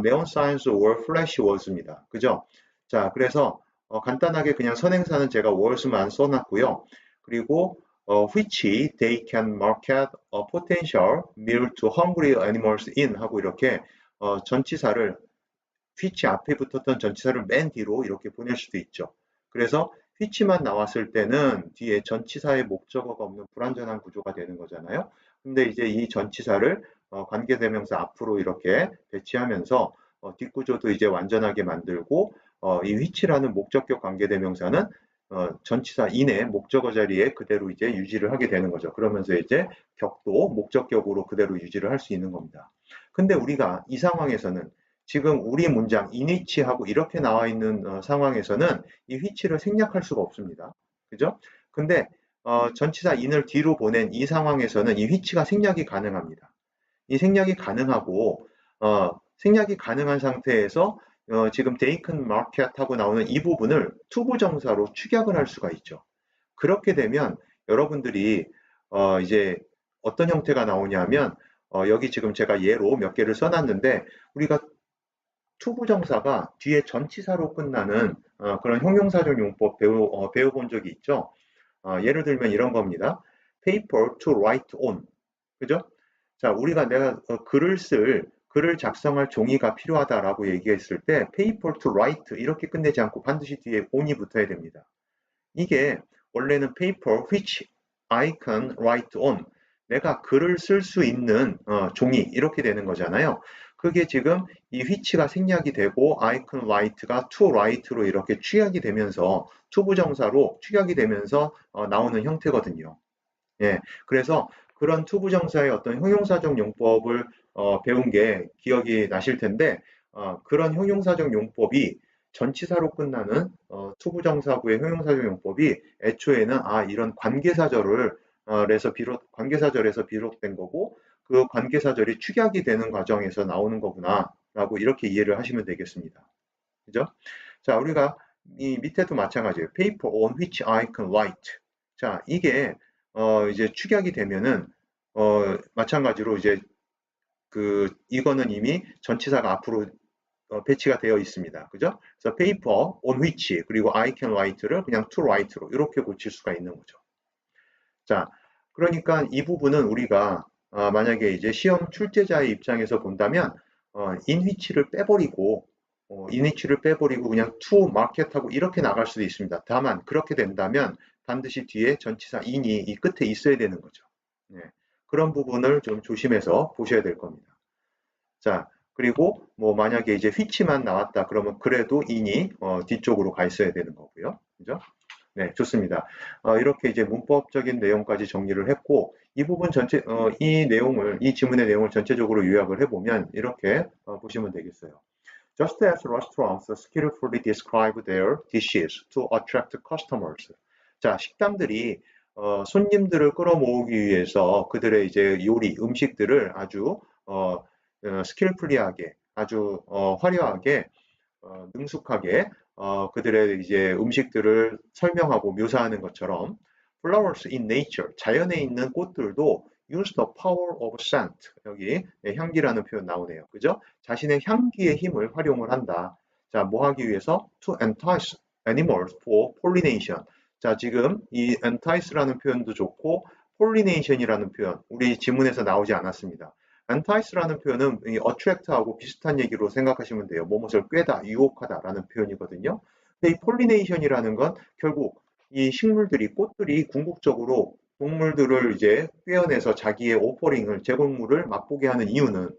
neon signs or flash words입니다. 그죠? 자, 그래서 간단하게 그냥 선행사는 제가 words만 써놨고요. 그리고 which they can market a potential meal to hungry animals in 하고 이렇게 전치사를 which 앞에 붙었던 전치사를 맨 뒤로 이렇게 보낼 수도 있죠. 그래서 which만 나왔을 때는 뒤에 전치사의 목적어가 없는 불완전한 구조가 되는 거잖아요. 근데 이제 이 전치사를 관계대명사 앞으로 이렇게 배치하면서 뒷구조도 이제 완전하게 만들고 이 which라는 목적격 관계대명사는 전치사 in의 목적어 자리에 그대로 이제 유지를 하게 되는 거죠. 그러면서 이제 격도 목적격으로 그대로 유지를 할 수 있는 겁니다. 근데 우리가 이 상황에서는 지금 우리 문장 in위치하고 이렇게 나와 있는 상황에서는 이 which를 생략할 수가 없습니다. 그죠? 근데 전치사 in을 뒤로 보낸 이 상황에서는 이 which가 생략이 가능합니다. 이 생략이 가능하고 생략이 가능한 상태에서 지금 they can market 하고 나오는 이 부분을 투부정사로 축약을 할 수가 있죠. 그렇게 되면 여러분들이 이제 어떤 형태가 나오냐면 여기 지금 제가 예로 몇 개를 써놨는데 우리가 투부정사가 뒤에 전치사로 끝나는 그런 형용사적 용법 배워본 적이 있죠. 예를 들면 이런 겁니다. paper to write on. 그죠? 자, 우리가 내가 글을 작성할 종이가 필요하다라고 얘기했을 때 paper to write 이렇게 끝내지 않고 반드시 뒤에 on이 붙어야 됩니다. 이게 원래는 paper which I can write on. 내가 글을 쓸 수 있는 종이 이렇게 되는 거잖아요. 그게 지금 이 which가 생략이 되고 I can write가 to write로 이렇게 축약이 되면서 투부정사로 축약이 되면서 나오는 형태거든요. 예, 그래서 그런 투부정사의 어떤 형용사적 용법을 배운 게 기억이 나실 텐데 그런 형용사적 용법이 전치사로 끝나는 투부정사구의 형용사적 용법이 애초에는 이런 관계사절에서 비롯된 거고 그 관계사절이 축약이 되는 과정에서 나오는 거구나라고 이렇게 이해를 하시면 되겠습니다. 그죠? 자, 우리가 이 밑에도 마찬가지예요. paper on which I can write. 자, 이게 이제 축약이 되면은 마찬가지로 이제 이거는 이미 전치사가 앞으로 배치가 되어 있습니다. 그죠? 그래서 paper on which 그리고 I can write를 그냥 to write로 이렇게 고칠 수가 있는 거죠. 자, 그러니까 이 부분은 우리가 만약에 이제 시험 출제자의 입장에서 본다면 in which를 빼버리고 in which를 빼버리고 그냥 to market하고 이렇게 나갈 수도 있습니다. 다만 그렇게 된다면 반드시 뒤에 전치사 in이 이 끝에 있어야 되는 거죠. 네. 그런 부분을 좀 조심해서 보셔야 될 겁니다. 자, 그리고 뭐 만약에 이제 which만 나왔다 그러면 그래도 in이 뒤쪽으로 가 있어야 되는 거고요. 그죠? 네, 좋습니다. 이렇게 이제 문법적인 내용까지 정리를 했고 이 부분 전체, 이 지문의 내용을 전체적으로 요약을 해보면 이렇게 보시면 되겠어요. Just as restaurants skillfully describe their dishes to attract customers. 자, 식당들이 손님들을 끌어모으기 위해서 그들의 이제 요리, 음식들을 아주 스킬풀리하게, 아주 화려하게, 능숙하게 그들의 이제 음식들을 설명하고 묘사하는 것처럼 flowers in nature, 자연에 있는 꽃들도 use the power of scent. 여기 향기라는 표현 나오네요. 그죠? 자신의 향기의 힘을 활용을 한다. 자, 뭐 하기 위해서? To entice animals for pollination. 자, 지금 이 entice라는 표현도 좋고 pollination이라는 표현, 우리 지문에서 나오지 않았습니다. entice라는 표현은 이 attract하고 비슷한 얘기로 생각하시면 돼요. 뭐뭇을 꿰다, 유혹하다라는 표현이거든요. 근데 이 pollination이라는 건 결국 이 식물들이, 꽃들이 궁극적으로 동물들을 이제 꿰어내서 자기의 오퍼링을, 제공물을 맛보게 하는 이유는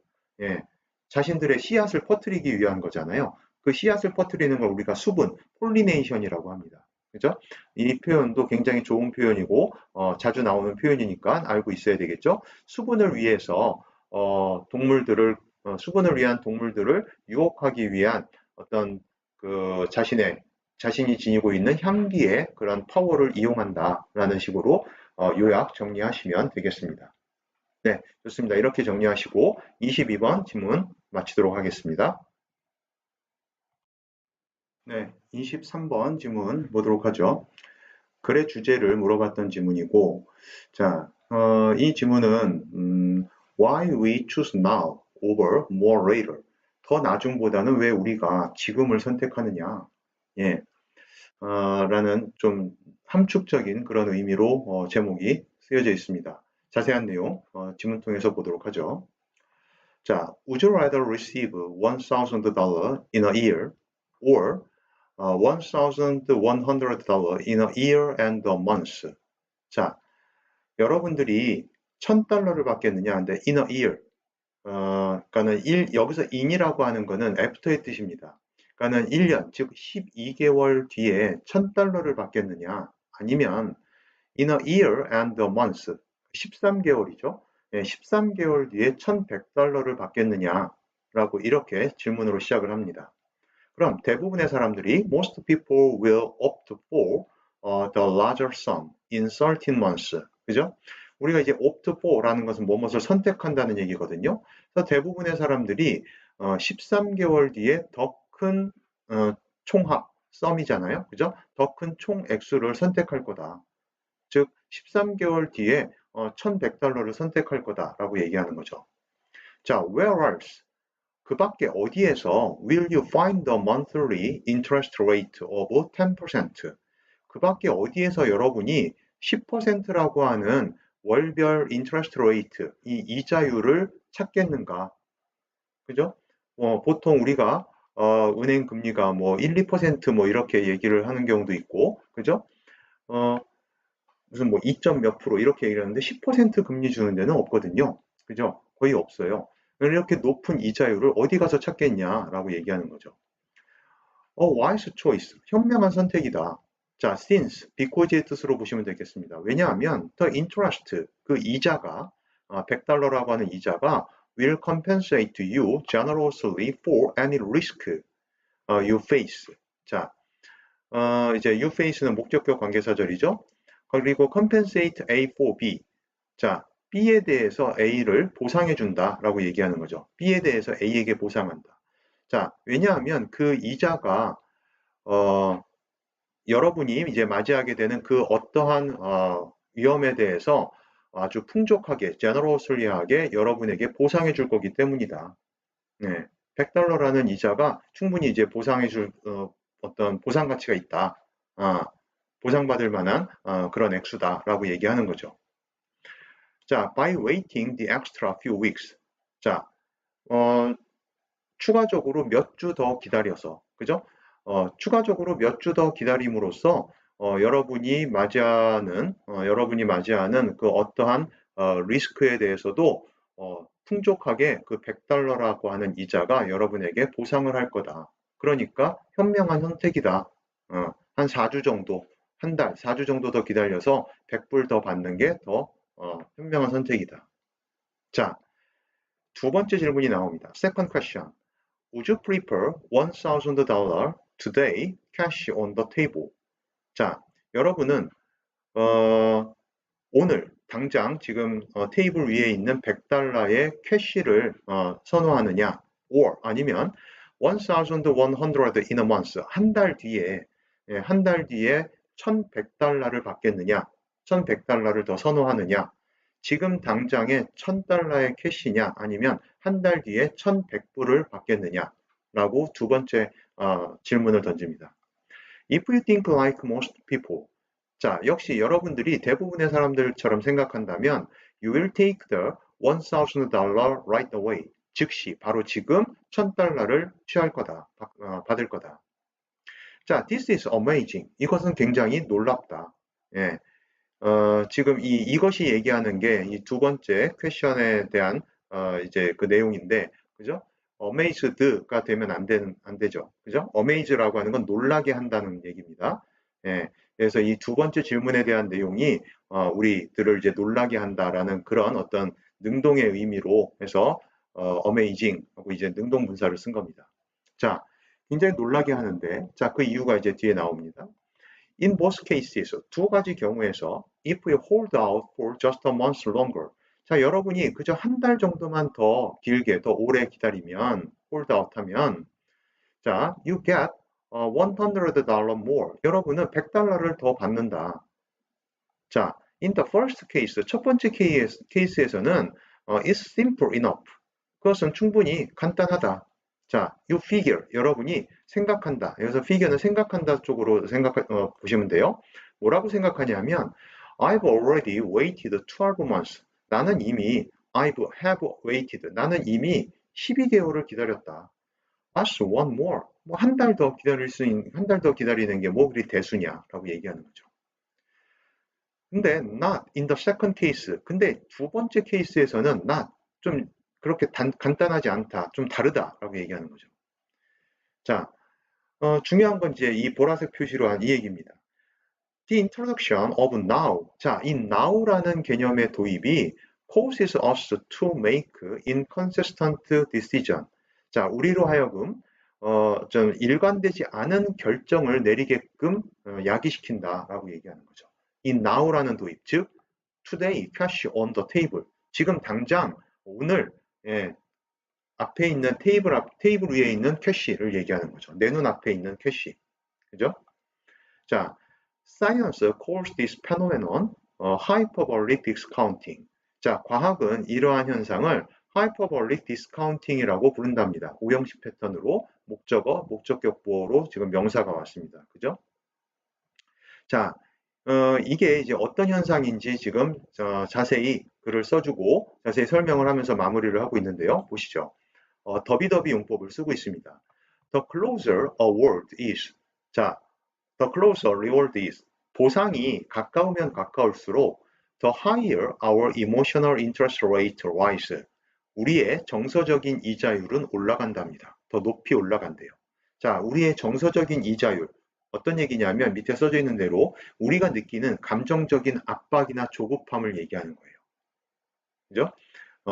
예, 자신들의 씨앗을 퍼뜨리기 위한 거잖아요. 그 씨앗을 퍼뜨리는 걸 우리가 수분, 폴리네이션이라고 합니다. 그죠? 이 표현도 굉장히 좋은 표현이고 자주 나오는 표현이니까 알고 있어야 되겠죠. 수분을 위해서 수분을 위한 동물들을 유혹하기 위한 어떤 그 자신이 지니고 있는 향기의 그런 파워를 이용한다라는 식으로 요약 정리하시면 되겠습니다. 네, 좋습니다. 이렇게 정리하시고 22번 질문 마치도록 하겠습니다. 네, 23번 질문 보도록 하죠. 글의 주제를 물어봤던 질문이고, 자, 이 질문은 Why we choose now over more later? 더 나중보다는 왜 우리가 지금을 선택하느냐? 예, 라는 좀 함축적인 그런 의미로 제목이 쓰여져 있습니다. 자세한 내용 지문 통해서 보도록 하죠. 자, Would you rather receive $1,000 in a year or $1,100 in a year and a month? 자, 여러분들이 $1,000를 받겠느냐? 근데 in a year. 그러니까는 여기서 in이라고 하는 거는 after의 뜻입니다. 그러니까는 1년, 즉 12개월 뒤에 $1,000를 받겠느냐? 아니면 in a year and a month, 13개월이죠. 네, 13개월 뒤에 $1,100를 받겠느냐? 라고 이렇게 질문으로 시작을 합니다. 그럼 대부분의 사람들이 most people will opt for the larger sum in 13 months. 그죠? 우리가 이제 opt for라는 것은 무엇을 선택한다는 얘기거든요. 그래서 대부분의 사람들이 13개월 뒤에 더 큰 총합, 썸이잖아요. 그죠? 더 큰 총액수를 선택할 거다. 즉 13개월 뒤에 $1,100를 선택할 거다라고 얘기하는 거죠. 자, where else? 그 밖에 어디에서 will you find the monthly interest rate of 10%? 그 밖에 어디에서 여러분이 10%라고 하는 월별 interest rate, 이 이자율을 찾겠는가? 그죠? 보통 우리가 은행 금리가 뭐 1, 2%뭐 이렇게 얘기를 하는 경우도 있고, 그죠? 무슨 뭐 2점 몇 프로 이렇게 얘기를 하는데 10% 금리 주는 데는 없거든요. 그죠? 거의 없어요. 이렇게 높은 이자율을 어디 가서 찾겠냐라고 얘기하는 거죠. wise choice. 현명한 선택이다. 자, since, because의 뜻으로 보시면 되겠습니다. 왜냐하면 the interest, 그 이자가 $100라고 하는 이자가 will compensate you generously for any risk you face. 자, 이제 you face는 목적격 관계사절이죠. 그리고 compensate A for B. 자, B에 대해서 A를 보상해 준다라고 얘기하는 거죠. B에 대해서 A에게 보상한다. 자, 왜냐하면 그 이자가 여러분이 이제 맞이하게 되는 그 어떠한 위험에 대해서 아주 풍족하게, 제너러슬리하게 여러분에게 보상해 줄 거기 때문이다. 네. $100라는 이자가 충분히 이제 보상해 줄 어떤 보상 가치가 있다. 보상받을 만한 그런 액수다라고 얘기하는 거죠. 자, by waiting the extra few weeks. 자, 추가적으로 몇 주 더 기다려서, 그죠? 추가적으로 몇 주 더 기다림으로써 여러분이 맞이하는 그 어떠한 리스크에 대해서도 풍족하게 그 $100라고 하는 이자가 여러분에게 보상을 할 거다. 그러니까 현명한 선택이다. 한 4주 정도, 한 달, 4주 정도 더 기다려서 $100더 받는 게 더 현명한 선택이다. 자, 두 번째 질문이 나옵니다. Second question. Would you prefer $1,000 today cash on the table? 자, 여러분은 오늘 당장 지금 테이블 위에 있는 100달러의 캐시를 선호하느냐, or 아니면 1,100 in a month, 한 달 뒤에 1,100달러를 받겠느냐, 1,100달러를 더 선호하느냐, 지금 당장에 1,000달러의 캐시냐, 아니면 한 달 뒤에 1,100불을 받겠느냐, 라고 두 번째 질문을 던집니다. If you think like most people, 자, 역시 여러분들이 대부분의 사람들처럼 생각한다면 You will take the $1,000 right away. 즉시, 바로 지금 1,000달러를 취할 거다, 받을 거다. 자, this is amazing. 이것은 굉장히 놀랍다. 예, 지금 이것이 얘기하는 게 이 두 번째 퀘션에 대한 이제 그 내용인데, 그죠? amazed가 되면 안 되죠. 그죠? amaze라고 하는 건 놀라게 한다는 얘기입니다. 예, 그래서 이 두 번째 질문에 대한 내용이 우리들을 이제 놀라게 한다라는 그런 어떤 능동의 의미로 해서 amazing 하고 이제 능동 분사를 쓴 겁니다. 자, 굉장히 놀라게 하는데, 자, 그 이유가 이제 뒤에 나옵니다. In both cases, 두 가지 경우에서 if you hold out for just a month longer. 자, 여러분이 그저 한 달 정도만 더 길게, 더 오래 기다리면, hold out 하면, 자, you get $100 more. 여러분은 100달러를 더 받는다. 자, in the first case, 첫 번째 케이스에서는 it's simple enough. 그것은 충분히 간단하다. 자, you figure. 여러분이 생각한다. 여기서 figure는 생각한다 쪽으로 보시면 돼요. 뭐라고 생각하냐면 I've already waited 12 months. 나는 이미 나는 이미 12개월을 기다렸다. That's one more. 뭐 한 달 더 한 달 더 기다리는 게 뭐 그리 대수냐라고 얘기하는 거죠. 근데 not in the second case. 근데 두 번째 케이스에서는 not 좀 그렇게 간단하지 않다, 좀 다르다라고 얘기하는 거죠. 자, 중요한 건 이제 이 보라색 표시로 한 이 얘기입니다. The introduction of now. 자, 이 now라는 개념의 도입이 causes us to make inconsistent decision. 자, 우리로 하여금 좀 일관되지 않은 결정을 내리게끔 야기시킨다라고 얘기하는 거죠. 이 now라는 도입, 즉 today cash on the table. 지금 당장 오늘 앞에 있는 테이블 위에 있는 캐시를 얘기하는 거죠. 내 눈 앞에 있는 캐시. 그죠? 자, science calls this phenomenon hyperbolic discounting. 자, 과학은 이러한 현상을 hyperbolic discounting이라고 부른답니다. 오형식 패턴으로 목적어, 목적격보어로 지금 명사가 왔습니다. 그죠? 자, 이게 이제 어떤 현상인지 지금 자세히 글을 써주고 자세히 설명을 하면서 마무리를 하고 있는데요. 보시죠. 더비더비 용법을 쓰고 있습니다. The closer a word is. 자, the closer reward is. 보상이 가까우면 가까울수록 the higher our emotional interest rate rise. 우리의 정서적인 이자율은 올라간답니다. 더 높이 올라간대요. 자, 우리의 정서적인 이자율. 어떤 얘기냐면 밑에 써져 있는 대로 우리가 느끼는 감정적인 압박이나 조급함을 얘기하는 거예요. 그죠?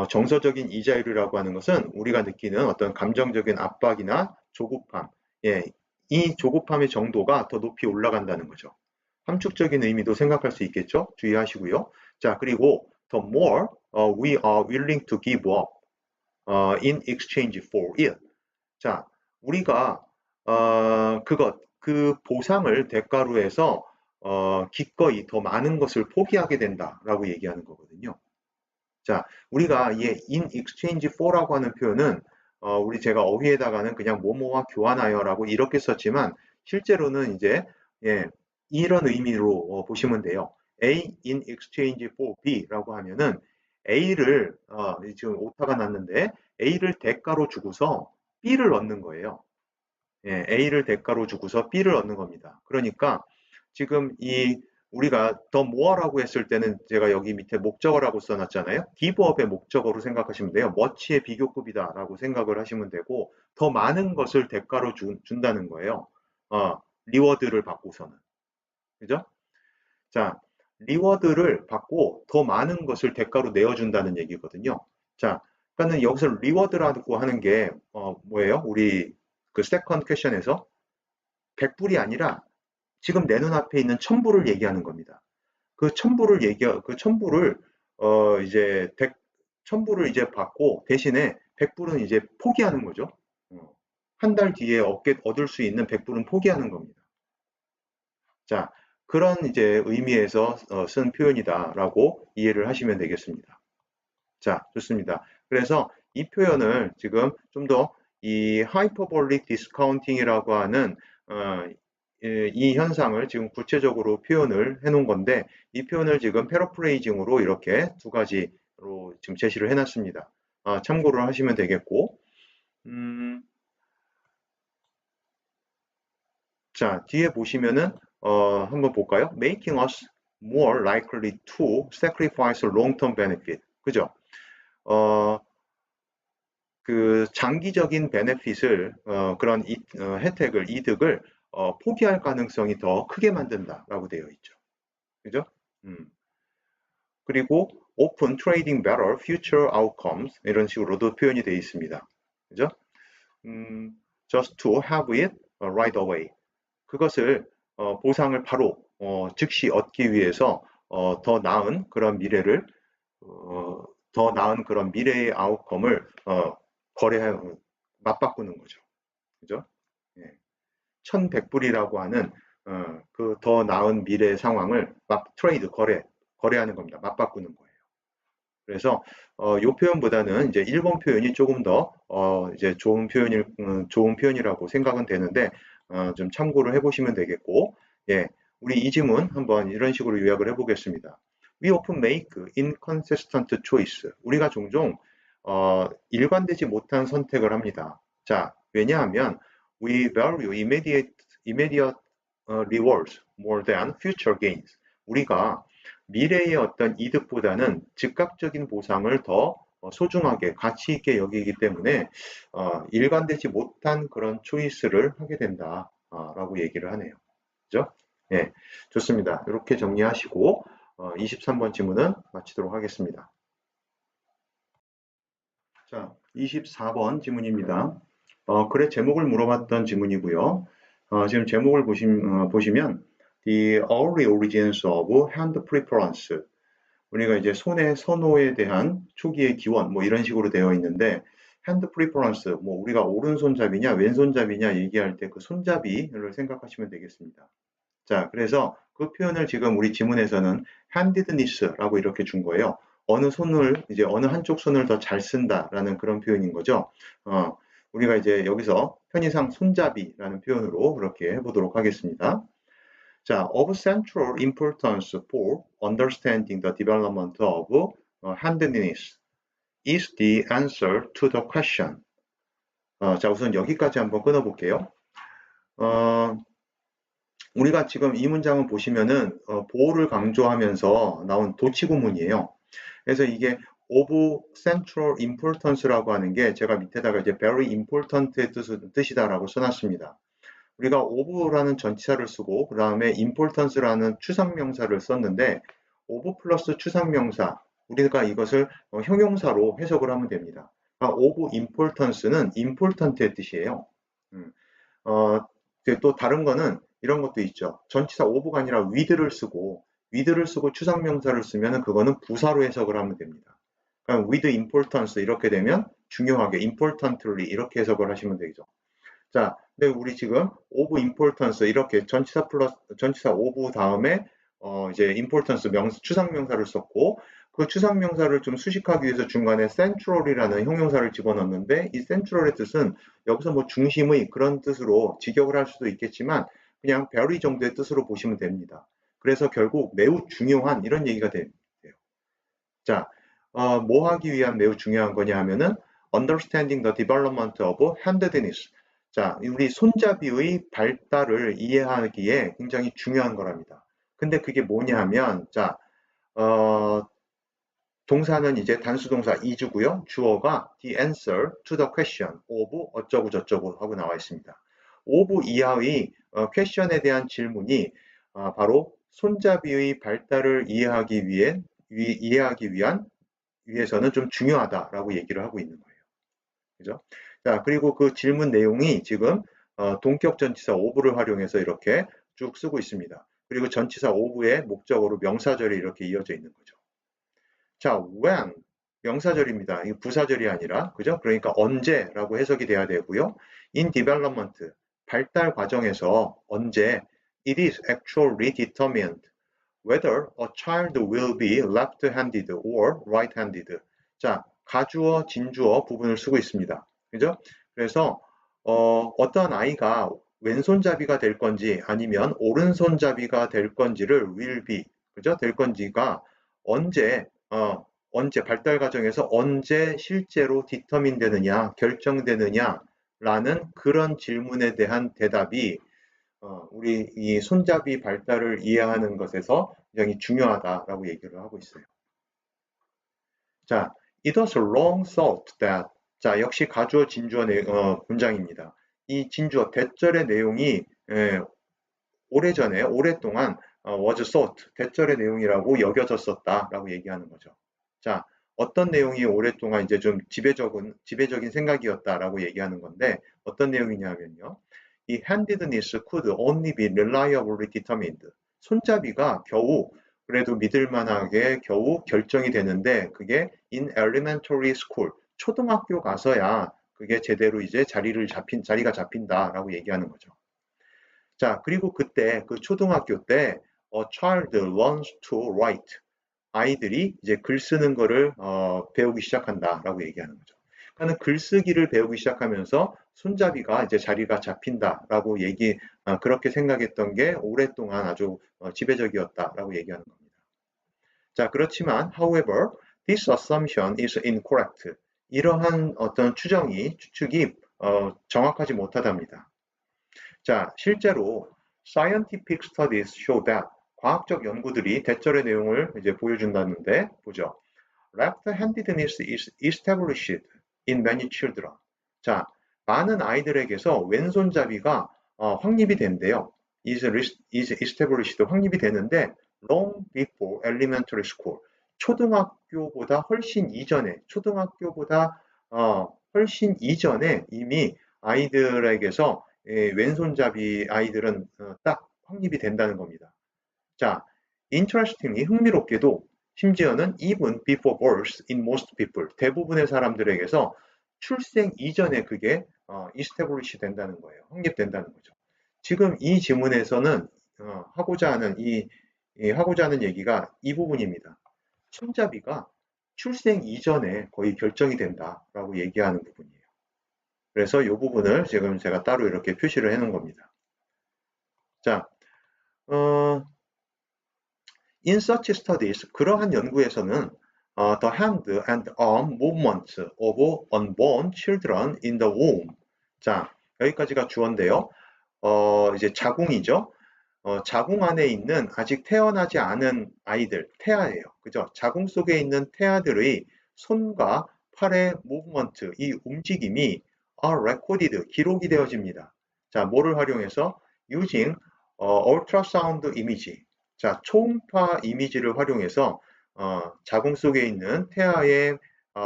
정서적인 이자율이라고 하는 것은 우리가 느끼는 어떤 감정적인 압박이나 조급함, 이 조급함의 정도가 더 높이 올라간다는 거죠. 함축적인 의미도 생각할 수 있겠죠? 주의하시고요. 자, 그리고 the more we are willing to give up in exchange for it. 자, 우리가 그 보상을 대가로 해서 기꺼이 더 많은 것을 포기하게 된다라고 얘기하는 거거든요. 자, 우리가 in exchange for라고 하는 표현은 제가 어휘에다가는 그냥 뭐뭐와 교환하여라고 이렇게 썼지만 실제로는 이제 이런 의미로 보시면 돼요. A in exchange for B라고 하면은 A를 지금 오타가 났는데 A를 대가로 주고서 B를 얻는 거예요. A를 대가로 주고서 B를 얻는 겁니다. 그러니까 지금 우리가 더 more라고 했을 때는 제가 여기 밑에 목적어라고 써놨잖아요. give up의 목적어로 생각하시면 돼요. much의 비교급이다라고 생각을 하시면 되고 더 많은 것을 대가로 준다는 거예요. 리워드를 받고서는. 그죠? 자, 리워드를 받고 더 많은 것을 대가로 내어준다는 얘기거든요. 자, 그러니까는 여기서 리워드라고 하는 게 뭐예요? 우리 그 세컨드 퀘션에서 100불이 아니라 지금 내 눈앞에 있는 1000불을 얘기하는 겁니다. 그 1000불을 이제 1000불을 이제 받고 대신에 100불은 이제 포기하는 거죠. 한 달 뒤에 얻을 수 있는 100불은 포기하는 겁니다. 자, 그런 이제 의미에서 쓴 표현이다라고 이해를 하시면 되겠습니다. 자, 좋습니다. 그래서 이 표현을 지금 좀 더 이 하이퍼볼릭 디스카운팅이라고 하는 이 현상을 지금 구체적으로 표현을 해 놓은 건데 이 표현을 지금 패러프레이징으로 이렇게 두 가지로 지금 제시를 해 놨습니다. 참고를 하시면 되겠고 자, 뒤에 보시면은 한번 볼까요? Making us more likely to sacrifice long-term benefit. 그죠? 어, 그 장기적인 베네핏을 그런 혜택을 이득을 포기할 가능성이 더 크게 만든다라고 되어 있죠. 그죠? 그리고 open trading better future outcomes 이런 식으로도 표현이 되어 있습니다. 그죠? just to have it right away. 그것을 보상을 바로 즉시 얻기 위해서 더 나은 그런 미래를 더 나은 그런 미래의 아웃컴을 거래 맞바꾸는 거죠. 그죠? 예. 1100불이라고 하는 그 더 나은 미래 상황을 트레이드 거래하는 겁니다. 맞바꾸는 거예요. 그래서 요 표현보다는 이제 일본 표현이 조금 더 이제 좋은 표현이라고 생각은 되는데 좀 참고를 해보시면 되겠고, 예, 우리 이 지문 한번 이런 식으로 요약을 해보겠습니다. We often make inconsistent choice. 우리가 종종 일관되지 못한 선택을 합니다. 자, 왜냐하면 we value immediate rewards more than future gains. 우리가 미래의 어떤 이득보다는 즉각적인 보상을 더 소중하게 가치 있게 여기기 때문에 일관되지 못한 그런 초이스를 하게 된다라고 얘기를 하네요. 그죠? 예, 좋습니다. 이렇게 정리하시고 23번 지문은 마치도록 하겠습니다. 자, 24번 지문입니다. 글의 제목을 물어봤던 지문이고요. 지금 제목을 보시면 The early origins of hand preference. 우리가 이제 손의 선호에 대한 초기의 기원 뭐 이런 식으로 되어 있는데 hand preference 뭐 우리가 오른손잡이냐 왼손잡이냐 얘기할 때 그 손잡이를 생각하시면 되겠습니다. 자, 그래서 그 표현을 지금 우리 지문에서는 handedness라고 이렇게 준 거예요. 어느 한쪽 손을 더 잘 쓴다라는 그런 표현인 거죠. 우리가 이제 여기서 편의상 손잡이라는 표현으로 그렇게 해보도록 하겠습니다. 자, of central importance for understanding the development of handedness is the answer to the question. 자, 우선 여기까지 한번 끊어볼게요. 우리가 지금 이 문장을 보시면은 보호를 강조하면서 나온 도치구문이에요. 그래서 이게 of central importance라고 하는 게 제가 밑에다가 이제 very important의 뜻이다라고 써놨습니다. 우리가 of라는 전치사를 쓰고 그 다음에 importance라는 추상명사를 썼는데 of 플러스 추상명사 우리가 이것을 형용사로 해석을 하면 됩니다. of importance는 important의 뜻이에요. 또 다른 거는 이런 것도 있죠. 전치사 of가 아니라 with를 쓰고 추상명사를 쓰면 그거는 부사로 해석을 하면 됩니다. 그러니까 with importance 이렇게 되면 중요하게 importantly 이렇게 해석을 하시면 되죠. 자, 근데 우리 지금 of importance 이렇게 전치사 of 다음에 이제 importance 추상명사를 썼고 그 추상명사를 좀 수식하기 위해서 중간에 central이라는 형용사를 집어넣는데 이 central의 뜻은 여기서 뭐 중심의 그런 뜻으로 직역을 할 수도 있겠지만 그냥 very 정도의 뜻으로 보시면 됩니다. 그래서 결국 매우 중요한 이런 얘기가 돼요. 자, 뭐 하기 위한 매우 중요한 거냐 하면은 understanding the development of handedness. 자, 우리 손잡이의 발달을 이해하기에 굉장히 중요한 거랍니다. 근데 그게 뭐냐 하면 자, 동사는 이제 단수동사 is고요. 주어가 the answer to the question of 어쩌고 저쩌고 하고 나와 있습니다. of 이하의 question에 대한 질문이 바로 손잡이의 발달을 이해하기 위해서는 좀 중요하다라고 얘기를 하고 있는 거예요. 그죠? 자, 그리고 그 질문 내용이 지금 동격 전치사 오브를 활용해서 이렇게 쭉 쓰고 있습니다. 그리고 전치사 오브의 목적어로 명사절이 이렇게 이어져 있는 거죠. 자, when 명사절입니다. 이 부사절이 아니라 그죠? 그러니까 언제라고 해석이 돼야 되고요. in development 발달 과정에서 언제 it is actually determined whether a child will be left-handed or right-handed. 자, 가주어, 진주어 부분을 쓰고 있습니다. 그죠? 그래서 어떤 아이가 왼손잡이가 될 건지 아니면 오른손잡이가 될 건지를 will be, 그죠? 될 건지가 언제 언제 발달 과정에서 언제 실제로 디터민 되느냐, 결정되느냐라는 그런 질문에 대한 대답이 우리 이 손잡이 발달을 이해하는 것에서 굉장히 중요하다라고 얘기를 하고 있어요. 자, it was long thought that. 자, 역시 가주어 진주어 문장입니다. 이 진주어 대절의 내용이 오랫동안 was thought, 대절의 내용이라고 여겨졌었다라고 얘기하는 거죠. 자, 어떤 내용이 오랫동안 이제 좀 지배적인 생각이었다라고 얘기하는 건데 어떤 내용이냐면요. 이 handedness could only be reliably determined. 손잡이가 겨우 그래도 믿을만하게 겨우 결정이 되는데 그게 in elementary school, 초등학교 가서야 그게 제대로 이제 자리가 잡힌다라고 얘기하는 거죠. 자, 그리고 그때 그 초등학교 때 a child learns to write. 아이들이 이제 글 쓰는 거를 배우기 시작한다라고 얘기하는 거죠. 그러니까 글쓰기를 배우기 시작하면서 손잡이가 이제 자리가 잡힌다라고 그렇게 생각했던 게 오랫동안 아주 지배적이었다라고 얘기하는 겁니다. 자, 그렇지만 however, this assumption is incorrect. 이러한 어떤 추측이 정확하지 못하답니다. 자, 실제로 scientific studies show that 과학적 연구들이 대절의 내용을 이제 보여준다는데 보죠. Left-handedness is established in many children. 자, 많은 아이들에게서 왼손잡이가 확립이 된대요. is established 확립이 되는데 long before elementary school. 초등학교보다 훨씬 이전에 이미 아이들에게서 왼손잡이 아이들은 딱 확립이 된다는 겁니다. 자, interestingly, 흥미롭게도 심지어는 even before birth in most people, 대부분의 사람들에게서 출생 이전에 그게 establish 된다는 거예요. 확립된다는 거죠. 지금 이 지문에서는 하고자 하는 얘기가 이 부분입니다. 손잡이가 출생 이전에 거의 결정이 된다라고 얘기하는 부분이에요. 그래서 이 부분을 지금 제가 따로 이렇게 표시를 해놓은 겁니다. 자, in such studies, 그러한 연구에서는 the hand and arm movements of unborn children in the womb. 자, 여기까지가 주어인데요. 이제 자궁이죠. 자궁 안에 있는 아직 태어나지 않은 아이들, 태아예요. 그죠? 자궁 속에 있는 태아들의 손과 팔의 무브먼트, 이 움직임이 are recorded, 기록이 되어집니다. 자, 뭐를 활용해서? using ultrasound image. 자, 초음파 이미지를 활용해서 자궁 속에 있는 태아의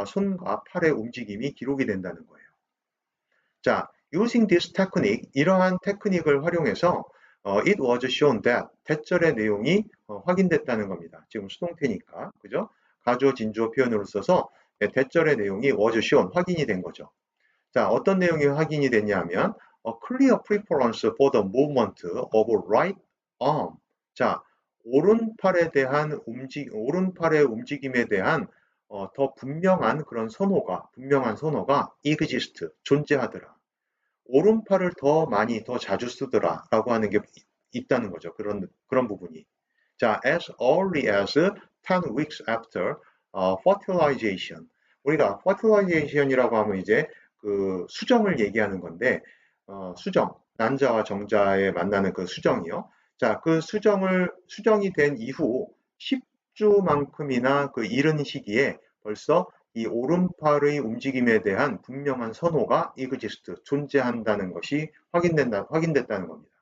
손과 팔의 움직임이 기록이 된다는 거예요. 자, using this technique, 이러한 테크닉을 활용해서 it was shown that 대절의 내용이 확인됐다는 겁니다. 지금 수동태니까, 그죠? 가주어, 진주어 표현으로 써서 대절의 내용이 was shown, 확인이 된 거죠. 자, 어떤 내용이 확인이 됐냐면 a clear preference for the movement of right arm. 자, 오른팔의 움직임에 대한 더 분명한 선호가 exist, 존재하더라. 오른팔을 더 자주 쓰더라라고 하는 게 있다는 거죠. 그런 부분이. 자, as early as 10 weeks after fertilization. 우리가 fertilization이라고 하면 이제 그 수정을 얘기하는 건데, 수정, 난자와 정자에 만나는 그 수정이요. 자, 그 수정이 된 이후 10주만큼이나 그 이른 시기에 벌써 이 오른팔의 움직임에 대한 분명한 선호가 exist, 존재한다는 것이 확인됐다는 겁니다.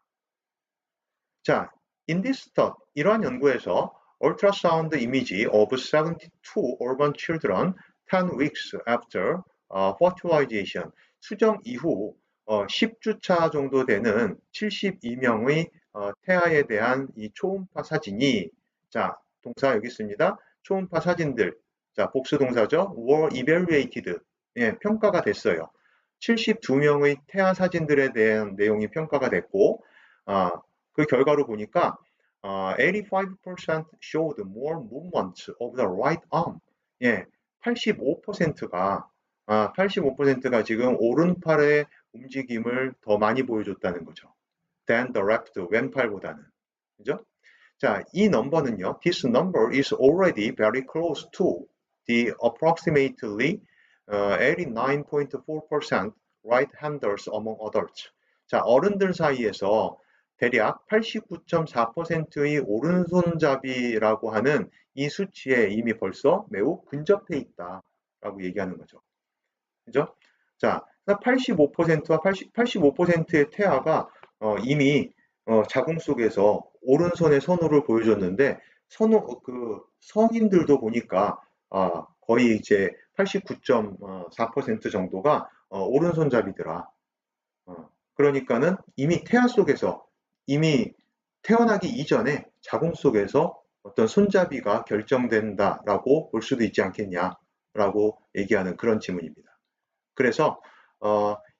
자, In this study, 이러한 연구에서 ultrasound image of 72 urban children 10 weeks after fertilization, 수정 이후 10주차 정도 되는 72명의 태아에 대한 이 초음파 사진이, 자, 동사 여기 있습니다. 초음파 사진들, 자, 복수 동사죠. were evaluated, 예, 평가가 됐어요. 72명의 태아 사진들에 대한 내용이 평가가 됐고, 그 결과로 보니까 85% showed more movement of the right arm. 예, 85%가 지금 오른팔의 움직임을 더 많이 보여줬다는 거죠. than the left, 왼팔보다는. 그죠? 자, 이 넘버는요. This number is already very close to the approximately 89.4% right-handers among adults. 자, 어른들 사이에서 대략 89.4%의 오른손잡이라고 하는 이 수치에 이미 벌써 매우 근접해 있다라고 얘기하는 거죠. 그죠? 자, 85%와 85%의 태아가 이미 자궁 속에서 오른손의 선호를 보여줬는데 성인들도 보니까 거의 이제 89.4% 정도가 오른손잡이더라. 그러니까는 이미 태아 속에서 이미 태어나기 이전에 자궁 속에서 어떤 손잡이가 결정된다라고 볼 수도 있지 않겠냐라고 얘기하는 그런 지문입니다. 그래서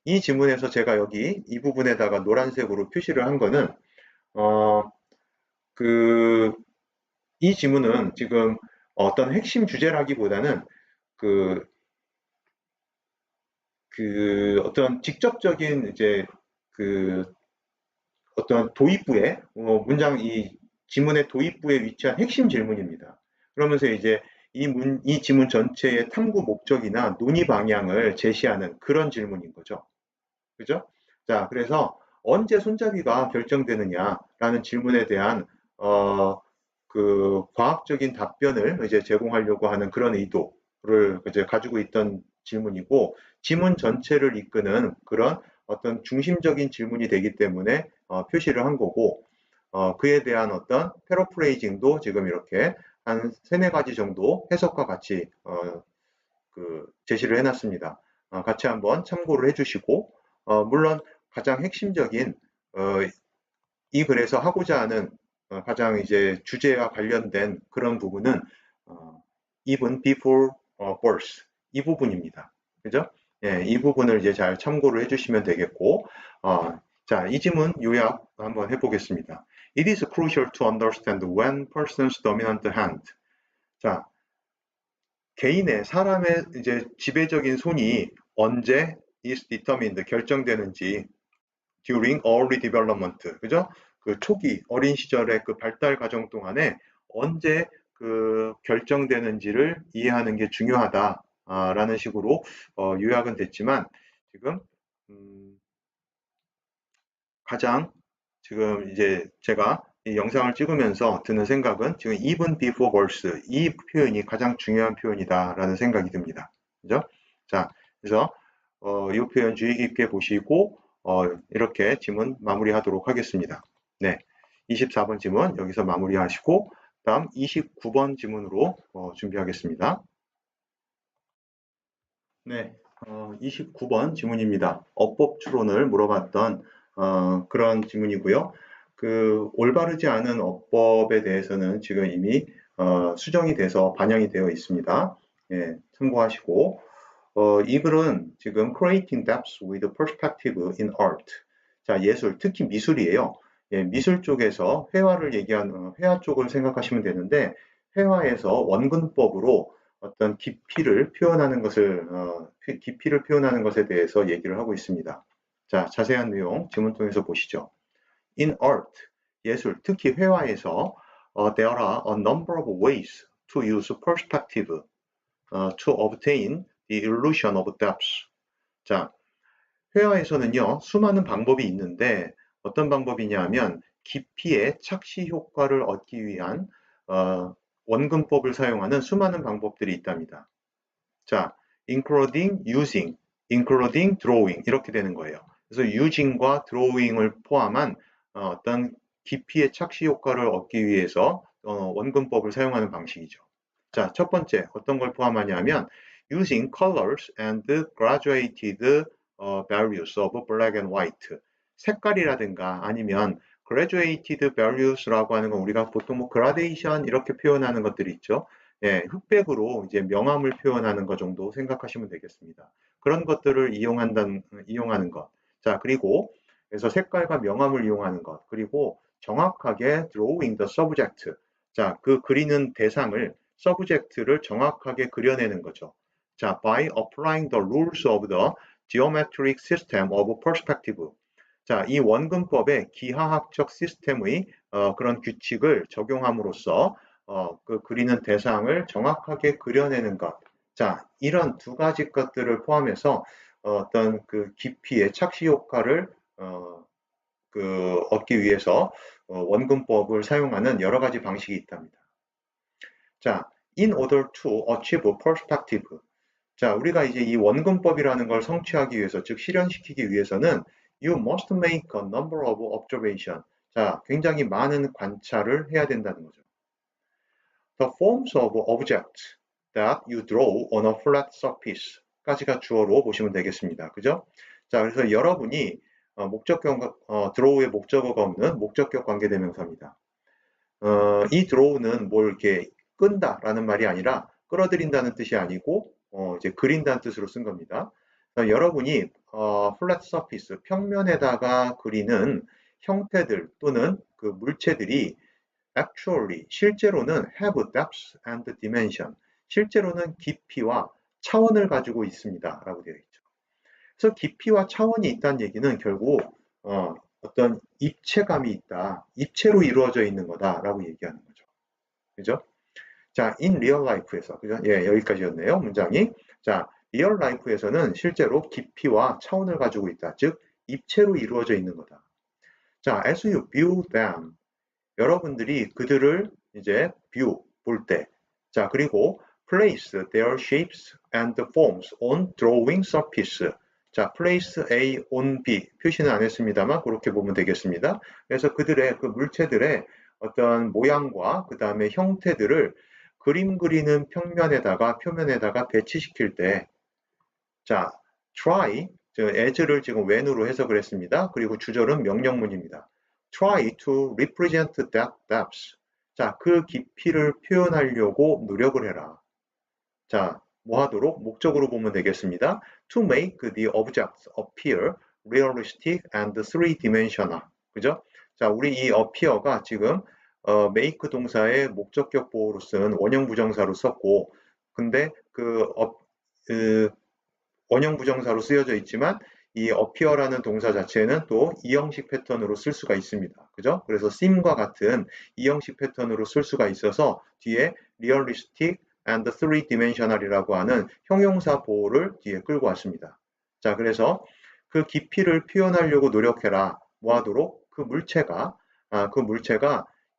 이 지문에서 제가 여기 이 부분에다가 노란색으로 표시를 한 거는 이 지문은 지금 어떤 핵심 주제라기보다는 어떤 직접적인 이제 어떤 도입부에 문장 이 지문의 도입부에 위치한 핵심 질문입니다. 그러면서 이제 이 지문 전체의 탐구 목적이나 논의 방향을 제시하는 그런 질문인 거죠. 그죠? 자, 그래서 언제 손잡이가 결정되느냐라는 질문에 대한 과학적인 답변을 이제 제공하려고 하는 그런 의도를 이제 가지고 있던 질문이고, 지문 전체를 이끄는 그런 어떤 중심적인 질문이 되기 때문에 표시를 한 거고, 그에 대한 어떤 패러프레이징도 지금 이렇게 한 세네 가지 정도 해석과 같이 제시를 해놨습니다. 같이 한번 참고를 해주시고, 물론 가장 핵심적인 이 글에서 하고자 하는 가장 이제 주제와 관련된 그런 부분은 even before birth 이 부분입니다. 그죠? 예, 이 부분을 이제 잘 참고를 해주시면 되겠고, 자, 이 지문 요약 한번 해보겠습니다. It is crucial to understand when person's dominant hand. 자, 사람의 이제 지배적인 손이 언제 is determined 결정되는지 during early development, 그죠? 그 초기 어린 시절의 그 발달 과정 동안에 언제 결정되는지를 이해하는 게 중요하다라는 식으로 요약은 됐지만, 지금 가장 지금 이제 제가 이 영상을 찍으면서 드는 생각은 지금 even before birth 이 표현이 가장 중요한 표현이다라는 생각이 듭니다. 그죠? 자, 그래서 이 표현 주의 깊게 보시고 이렇게 지문 마무리하도록 하겠습니다. 네, 24번 지문 여기서 마무리하시고 다음 29번 지문으로 준비하겠습니다. 네, 29번 지문입니다. 어법 추론을 물어봤던 그런 지문이고요. 올바르지 않은 어법에 대해서는 지금 이미 수정이 돼서 반영이 되어 있습니다. 예, 참고하시고 이 글은 지금 Creating Depth with Perspective in Art. 자, 예술, 특히 미술이에요. 예, 미술 쪽에서 회화를 얘기하는 회화 쪽을 생각하시면 되는데, 회화에서 원근법으로 어떤 깊이를 표현하는 것에 대해서 얘기를 하고 있습니다. 자, 자세한 내용 지문 통해서 보시죠. In art, 예술, 특히 회화에서 there are a number of ways to use perspective to obtain the illusion of depth. 자, 회화에서는요, 수많은 방법이 있는데 어떤 방법이냐 하면 깊이의 착시 효과를 얻기 위한 원근법을 사용하는 수많은 방법들이 있답니다. 자, including, using, including, drawing 이렇게 되는 거예요. 그래서 using과 drawing을 포함한 어떤 깊이의 착시 효과를 얻기 위해서 원근법을 사용하는 방식이죠. 자, 첫 번째 어떤 걸 포함하냐면 using colors and graduated values of black and white. 색깔이라든가 아니면 graduated values라고 하는 건 우리가 보통 뭐 gradation 이렇게 표현하는 것들이 있죠. 예, 흑백으로 이제 명암을 표현하는 것 정도 생각하시면 되겠습니다. 그런 것들을 이용하는 것. 자, 그리고 그래서 색깔과 명암을 이용하는 것. 그리고 정확하게 drawing the subject. 자, 그 그리는 대상을 subject를 정확하게 그려내는 거죠. 자, by applying the rules of the geometric system of perspective. 자, 이 원근법의 기하학적 시스템의 그런 규칙을 적용함으로써 그 그리는 대상을 정확하게 그려내는 것. 자, 이런 두 가지 것들을 포함해서 어떤 그 깊이의 착시 효과를 얻기 위해서 원근법을 사용하는 여러 가지 방식이 있답니다. 자, in order to achieve perspective. 자, 우리가 이제 이 원근법이라는 걸 성취하기 위해서, 즉 실현시키기 위해서는 you must make a number of observation. 자, 굉장히 많은 관찰을 해야 된다는 거죠. The forms of objects that you draw on a flat surface 까지가 주어로 보시면 되겠습니다. 그죠? 자, 그래서 여러분이 draw의 목적어가 없는 목적격 관계대명사입니다. 이 draw는 뭘 이렇게 끈다라는 말이 아니라 끌어들인다는 뜻이 아니고 이제 그린다는 뜻으로 쓴 겁니다. 여러분이 flat surface 평면에다가 그리는 형태들 또는 그 물체들이 actually 실제로는 have depth and dimension 실제로는 깊이와 차원을 가지고 있습니다라고 되어 있죠. 그래서 깊이와 차원이 있다는 얘기는 결국 어떤 입체감이 있다, 입체로 이루어져 있는 거다라고 얘기하는 거죠. 그죠? 자, in real life에서 그죠? 예, 여기까지였네요. 문장이. 자, real life에서는 실제로 깊이와 차원을 가지고 있다. 즉, 입체로 이루어져 있는 거다. 자, as you view them, 여러분들이 그들을 이제 view, 볼 때. 자, 그리고 place their shapes and forms on drawing surface. 자, place A on B 표시는 안 했습니다만 그렇게 보면 되겠습니다. 그래서 그들의 그 물체들의 어떤 모양과 그 다음에 형태들을 그림 그리는 표면에다가 배치시킬 때, 자, try, as를 지금 when으로 해석을 했습니다. 그리고 주절은 명령문입니다. try to represent that depth. 자, 그 깊이를 표현하려고 노력을 해라. 자, 뭐 하도록? 목적으로 보면 되겠습니다. To make the objects appear realistic and three-dimensional. 그죠? 자, 우리 이 appear가 지금 make 동사의 목적격 보호로 쓴 원형 부정사로 썼고, 근데 원형 부정사로 쓰여져 있지만 이 appear라는 동사 자체는 또 이형식 패턴으로 쓸 수가 있습니다. 그죠? 그래서 seem과 같은 이형식 패턴으로 쓸 수가 있어서 뒤에 realistic and three-dimensional이라고 하는 형용사 보호를 뒤에 끌고 왔습니다. 자, 그래서 그 깊이를 표현하려고 노력해라. 뭐 하도록? 그 물체가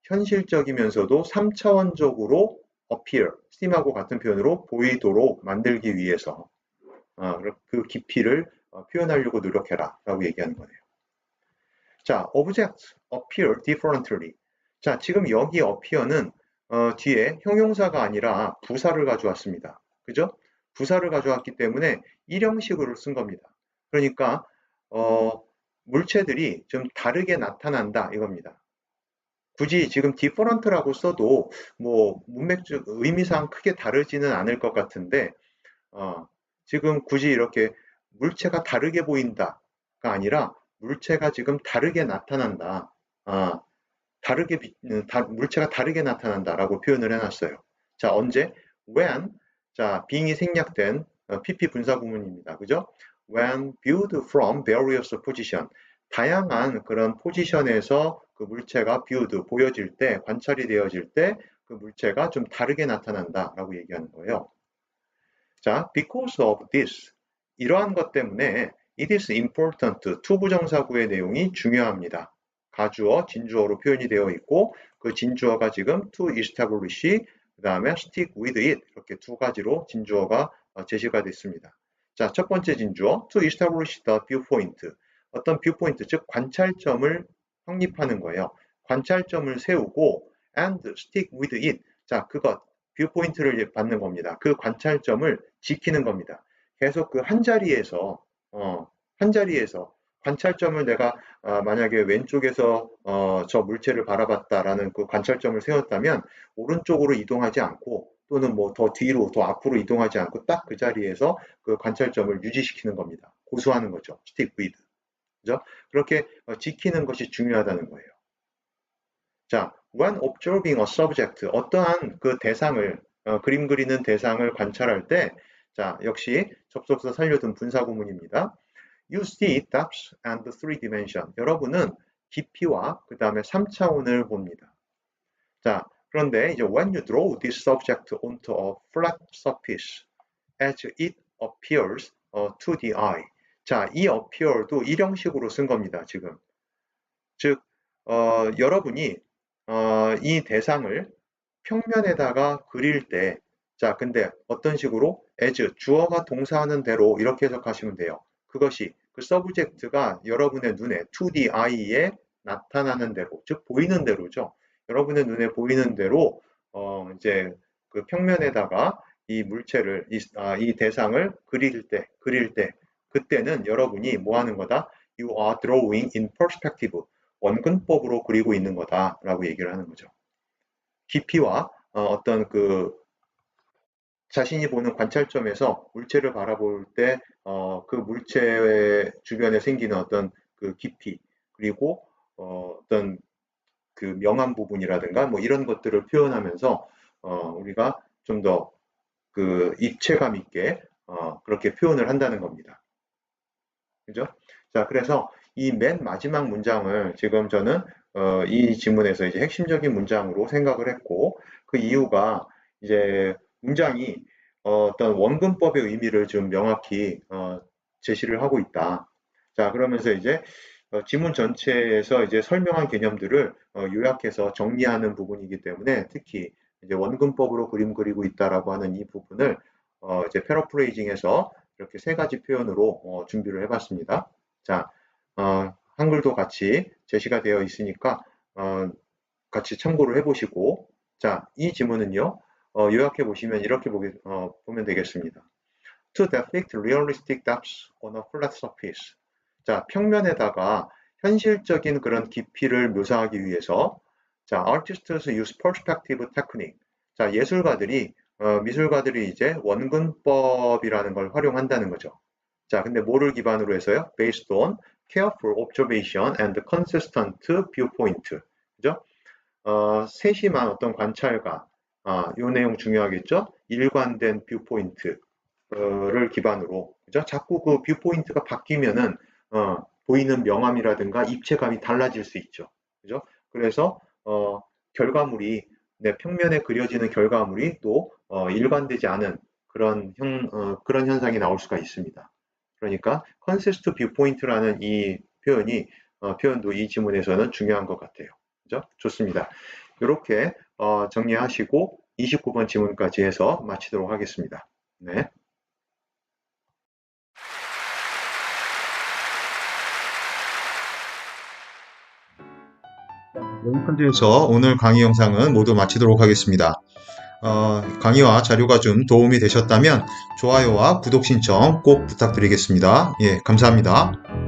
현실적이면서도 3차원적으로 appear, seem하고 같은 표현으로 보이도록 만들기 위해서 그 깊이를 표현하려고 노력해라 라고 얘기하는 거네요. 자, objects appear differently. 자, 지금 여기 appear는 뒤에 형용사가 아니라 부사를 가져왔습니다. 그죠? 부사를 가져왔기 때문에 일형식으로 쓴 겁니다. 그러니까 물체들이 좀 다르게 나타난다 이겁니다. 굳이 지금 different라고 써도 뭐 문맥적 의미상 크게 다르지는 않을 것 같은데 지금 굳이 이렇게 물체가 다르게 보인다가 아니라 물체가 지금 다르게 나타난다. 물체가 다르게 나타난다라고 표현을 해놨어요. 자, 언제? When, 자, being이 생략된 PP 분사 구문입니다. 그죠? When viewed from various position, 다양한 그런 포지션에서 그 물체가 viewed, 보여질 때, 관찰이 되어질 때 그 물체가 좀 다르게 나타난다라고 얘기하는 거예요. 자, because of this, 이러한 것 때문에 it is important, 투부정사구의 내용이 중요합니다. 가주어, 진주어로 표현이 되어 있고 그 진주어가 지금 to establish, 그 다음에 stick with it 이렇게 두 가지로 진주어가 제시가 됐습니다. 자, 첫 번째 진주어 to establish the viewpoint, 어떤 viewpoint, 즉 관찰점을 확립하는 거예요. 관찰점을 세우고 and stick with it. 자, 그것 뷰포인트를 받는 겁니다. 그 관찰점을 지키는 겁니다. 계속 그 한 자리에서 관찰점을 내가 만약에 왼쪽에서 저 물체를 바라봤다라는 그 관찰점을 세웠다면 오른쪽으로 이동하지 않고 또는 뭐 더 뒤로 더 앞으로 이동하지 않고 딱 그 자리에서 그 관찰점을 유지시키는 겁니다. 고수하는 거죠. stick with. 그죠? 그렇게 지키는 것이 중요하다는 거예요. 자, when observing a subject, 어떠한 그 대상을, 그림 그리는 대상을 관찰할 때, 자, 역시 접속사 살려둔 분사구문입니다. You see depth and 3 dimension. 여러분은 깊이와 그 다음에 3차원을 봅니다. 자, 그런데 이제 when you draw this subject onto a flat surface as it appears to the eye. 자, 이 appear도 일형식으로 쓴 겁니다, 지금. 즉, 여러분이 이 대상을 평면에다가 그릴 때, 자, 근데 어떤 식으로? as, 주어가 동사하는 대로 이렇게 해석하시면 돼요. 그것이 그 서브젝트가 여러분의 눈에 2D eye에 나타나는 대로, 즉 보이는 대로죠. 여러분의 눈에 보이는 대로 이제 그 평면에다가 이 물체를 이 대상을 그릴 때 그때는 여러분이 뭐 하는 거다? You are drawing in perspective. 원근법으로 그리고 있는 거다라고 얘기를 하는 거죠. 깊이와 어떤 그 자신이 보는 관찰점에서 물체를 바라볼 때 그 물체 주변에 생기는 어떤 그 깊이 그리고 어떤 그 명암 부분이라든가 뭐 이런 것들을 표현하면서 우리가 좀 더 그 입체감 있게 그렇게 표현을 한다는 겁니다. 그죠? 자, 그래서 이 맨 마지막 문장을 지금 저는 이 지문에서 이제 핵심적인 문장으로 생각을 했고 그 이유가 이제 문장이 어떤 원근법의 의미를 좀 명확히 제시를 하고 있다. 자, 그러면서 이제 지문 전체에서 이제 설명한 개념들을 요약해서 정리하는 부분이기 때문에 특히 이제 원근법으로 그림 그리고 있다라고 하는 이 부분을 이제 패러프레이징해서 이렇게 세 가지 표현으로 준비를 해봤습니다. 자, 한글도 같이 제시가 되어 있으니까 같이 참고를 해보시고, 자, 이 지문은요, 요약해 보시면 이렇게 보면 되겠습니다. To depict realistic depths on a flat surface. 자, 평면에다가 현실적인 그런 깊이를 묘사하기 위해서, 자, artists use perspective technique. 자, 미술가들이 이제 원근법이라는 걸 활용한다는 거죠. 자, 근데 뭐를 기반으로 해서요? Based on careful observation and consistent viewpoint. 그죠? 세심한 어떤 관찰과, 요 내용 중요하겠죠? 일관된 뷰포인트를 기반으로, 그죠? 자꾸 그 뷰포인트가 바뀌면은, 보이는 명암이라든가 입체감이 달라질 수 있죠. 그죠? 그래서, 결과물이, 평면에 그려지는 결과물이 또, 일관되지 않은 그런 현상이 나올 수가 있습니다. 그러니까, consist viewpoint라는 이 표현도 이 지문에서는 중요한 것 같아요. 그죠? 좋습니다. 이렇게 정리하시고 29번 지문까지 해서 마치도록 하겠습니다. 네. 여기까지해서 오늘 강의 영상은 모두 마치도록 하겠습니다. 강의와 자료가 좀 도움이 되셨다면 좋아요와 구독 신청 꼭 부탁드리겠습니다. 예, 감사합니다.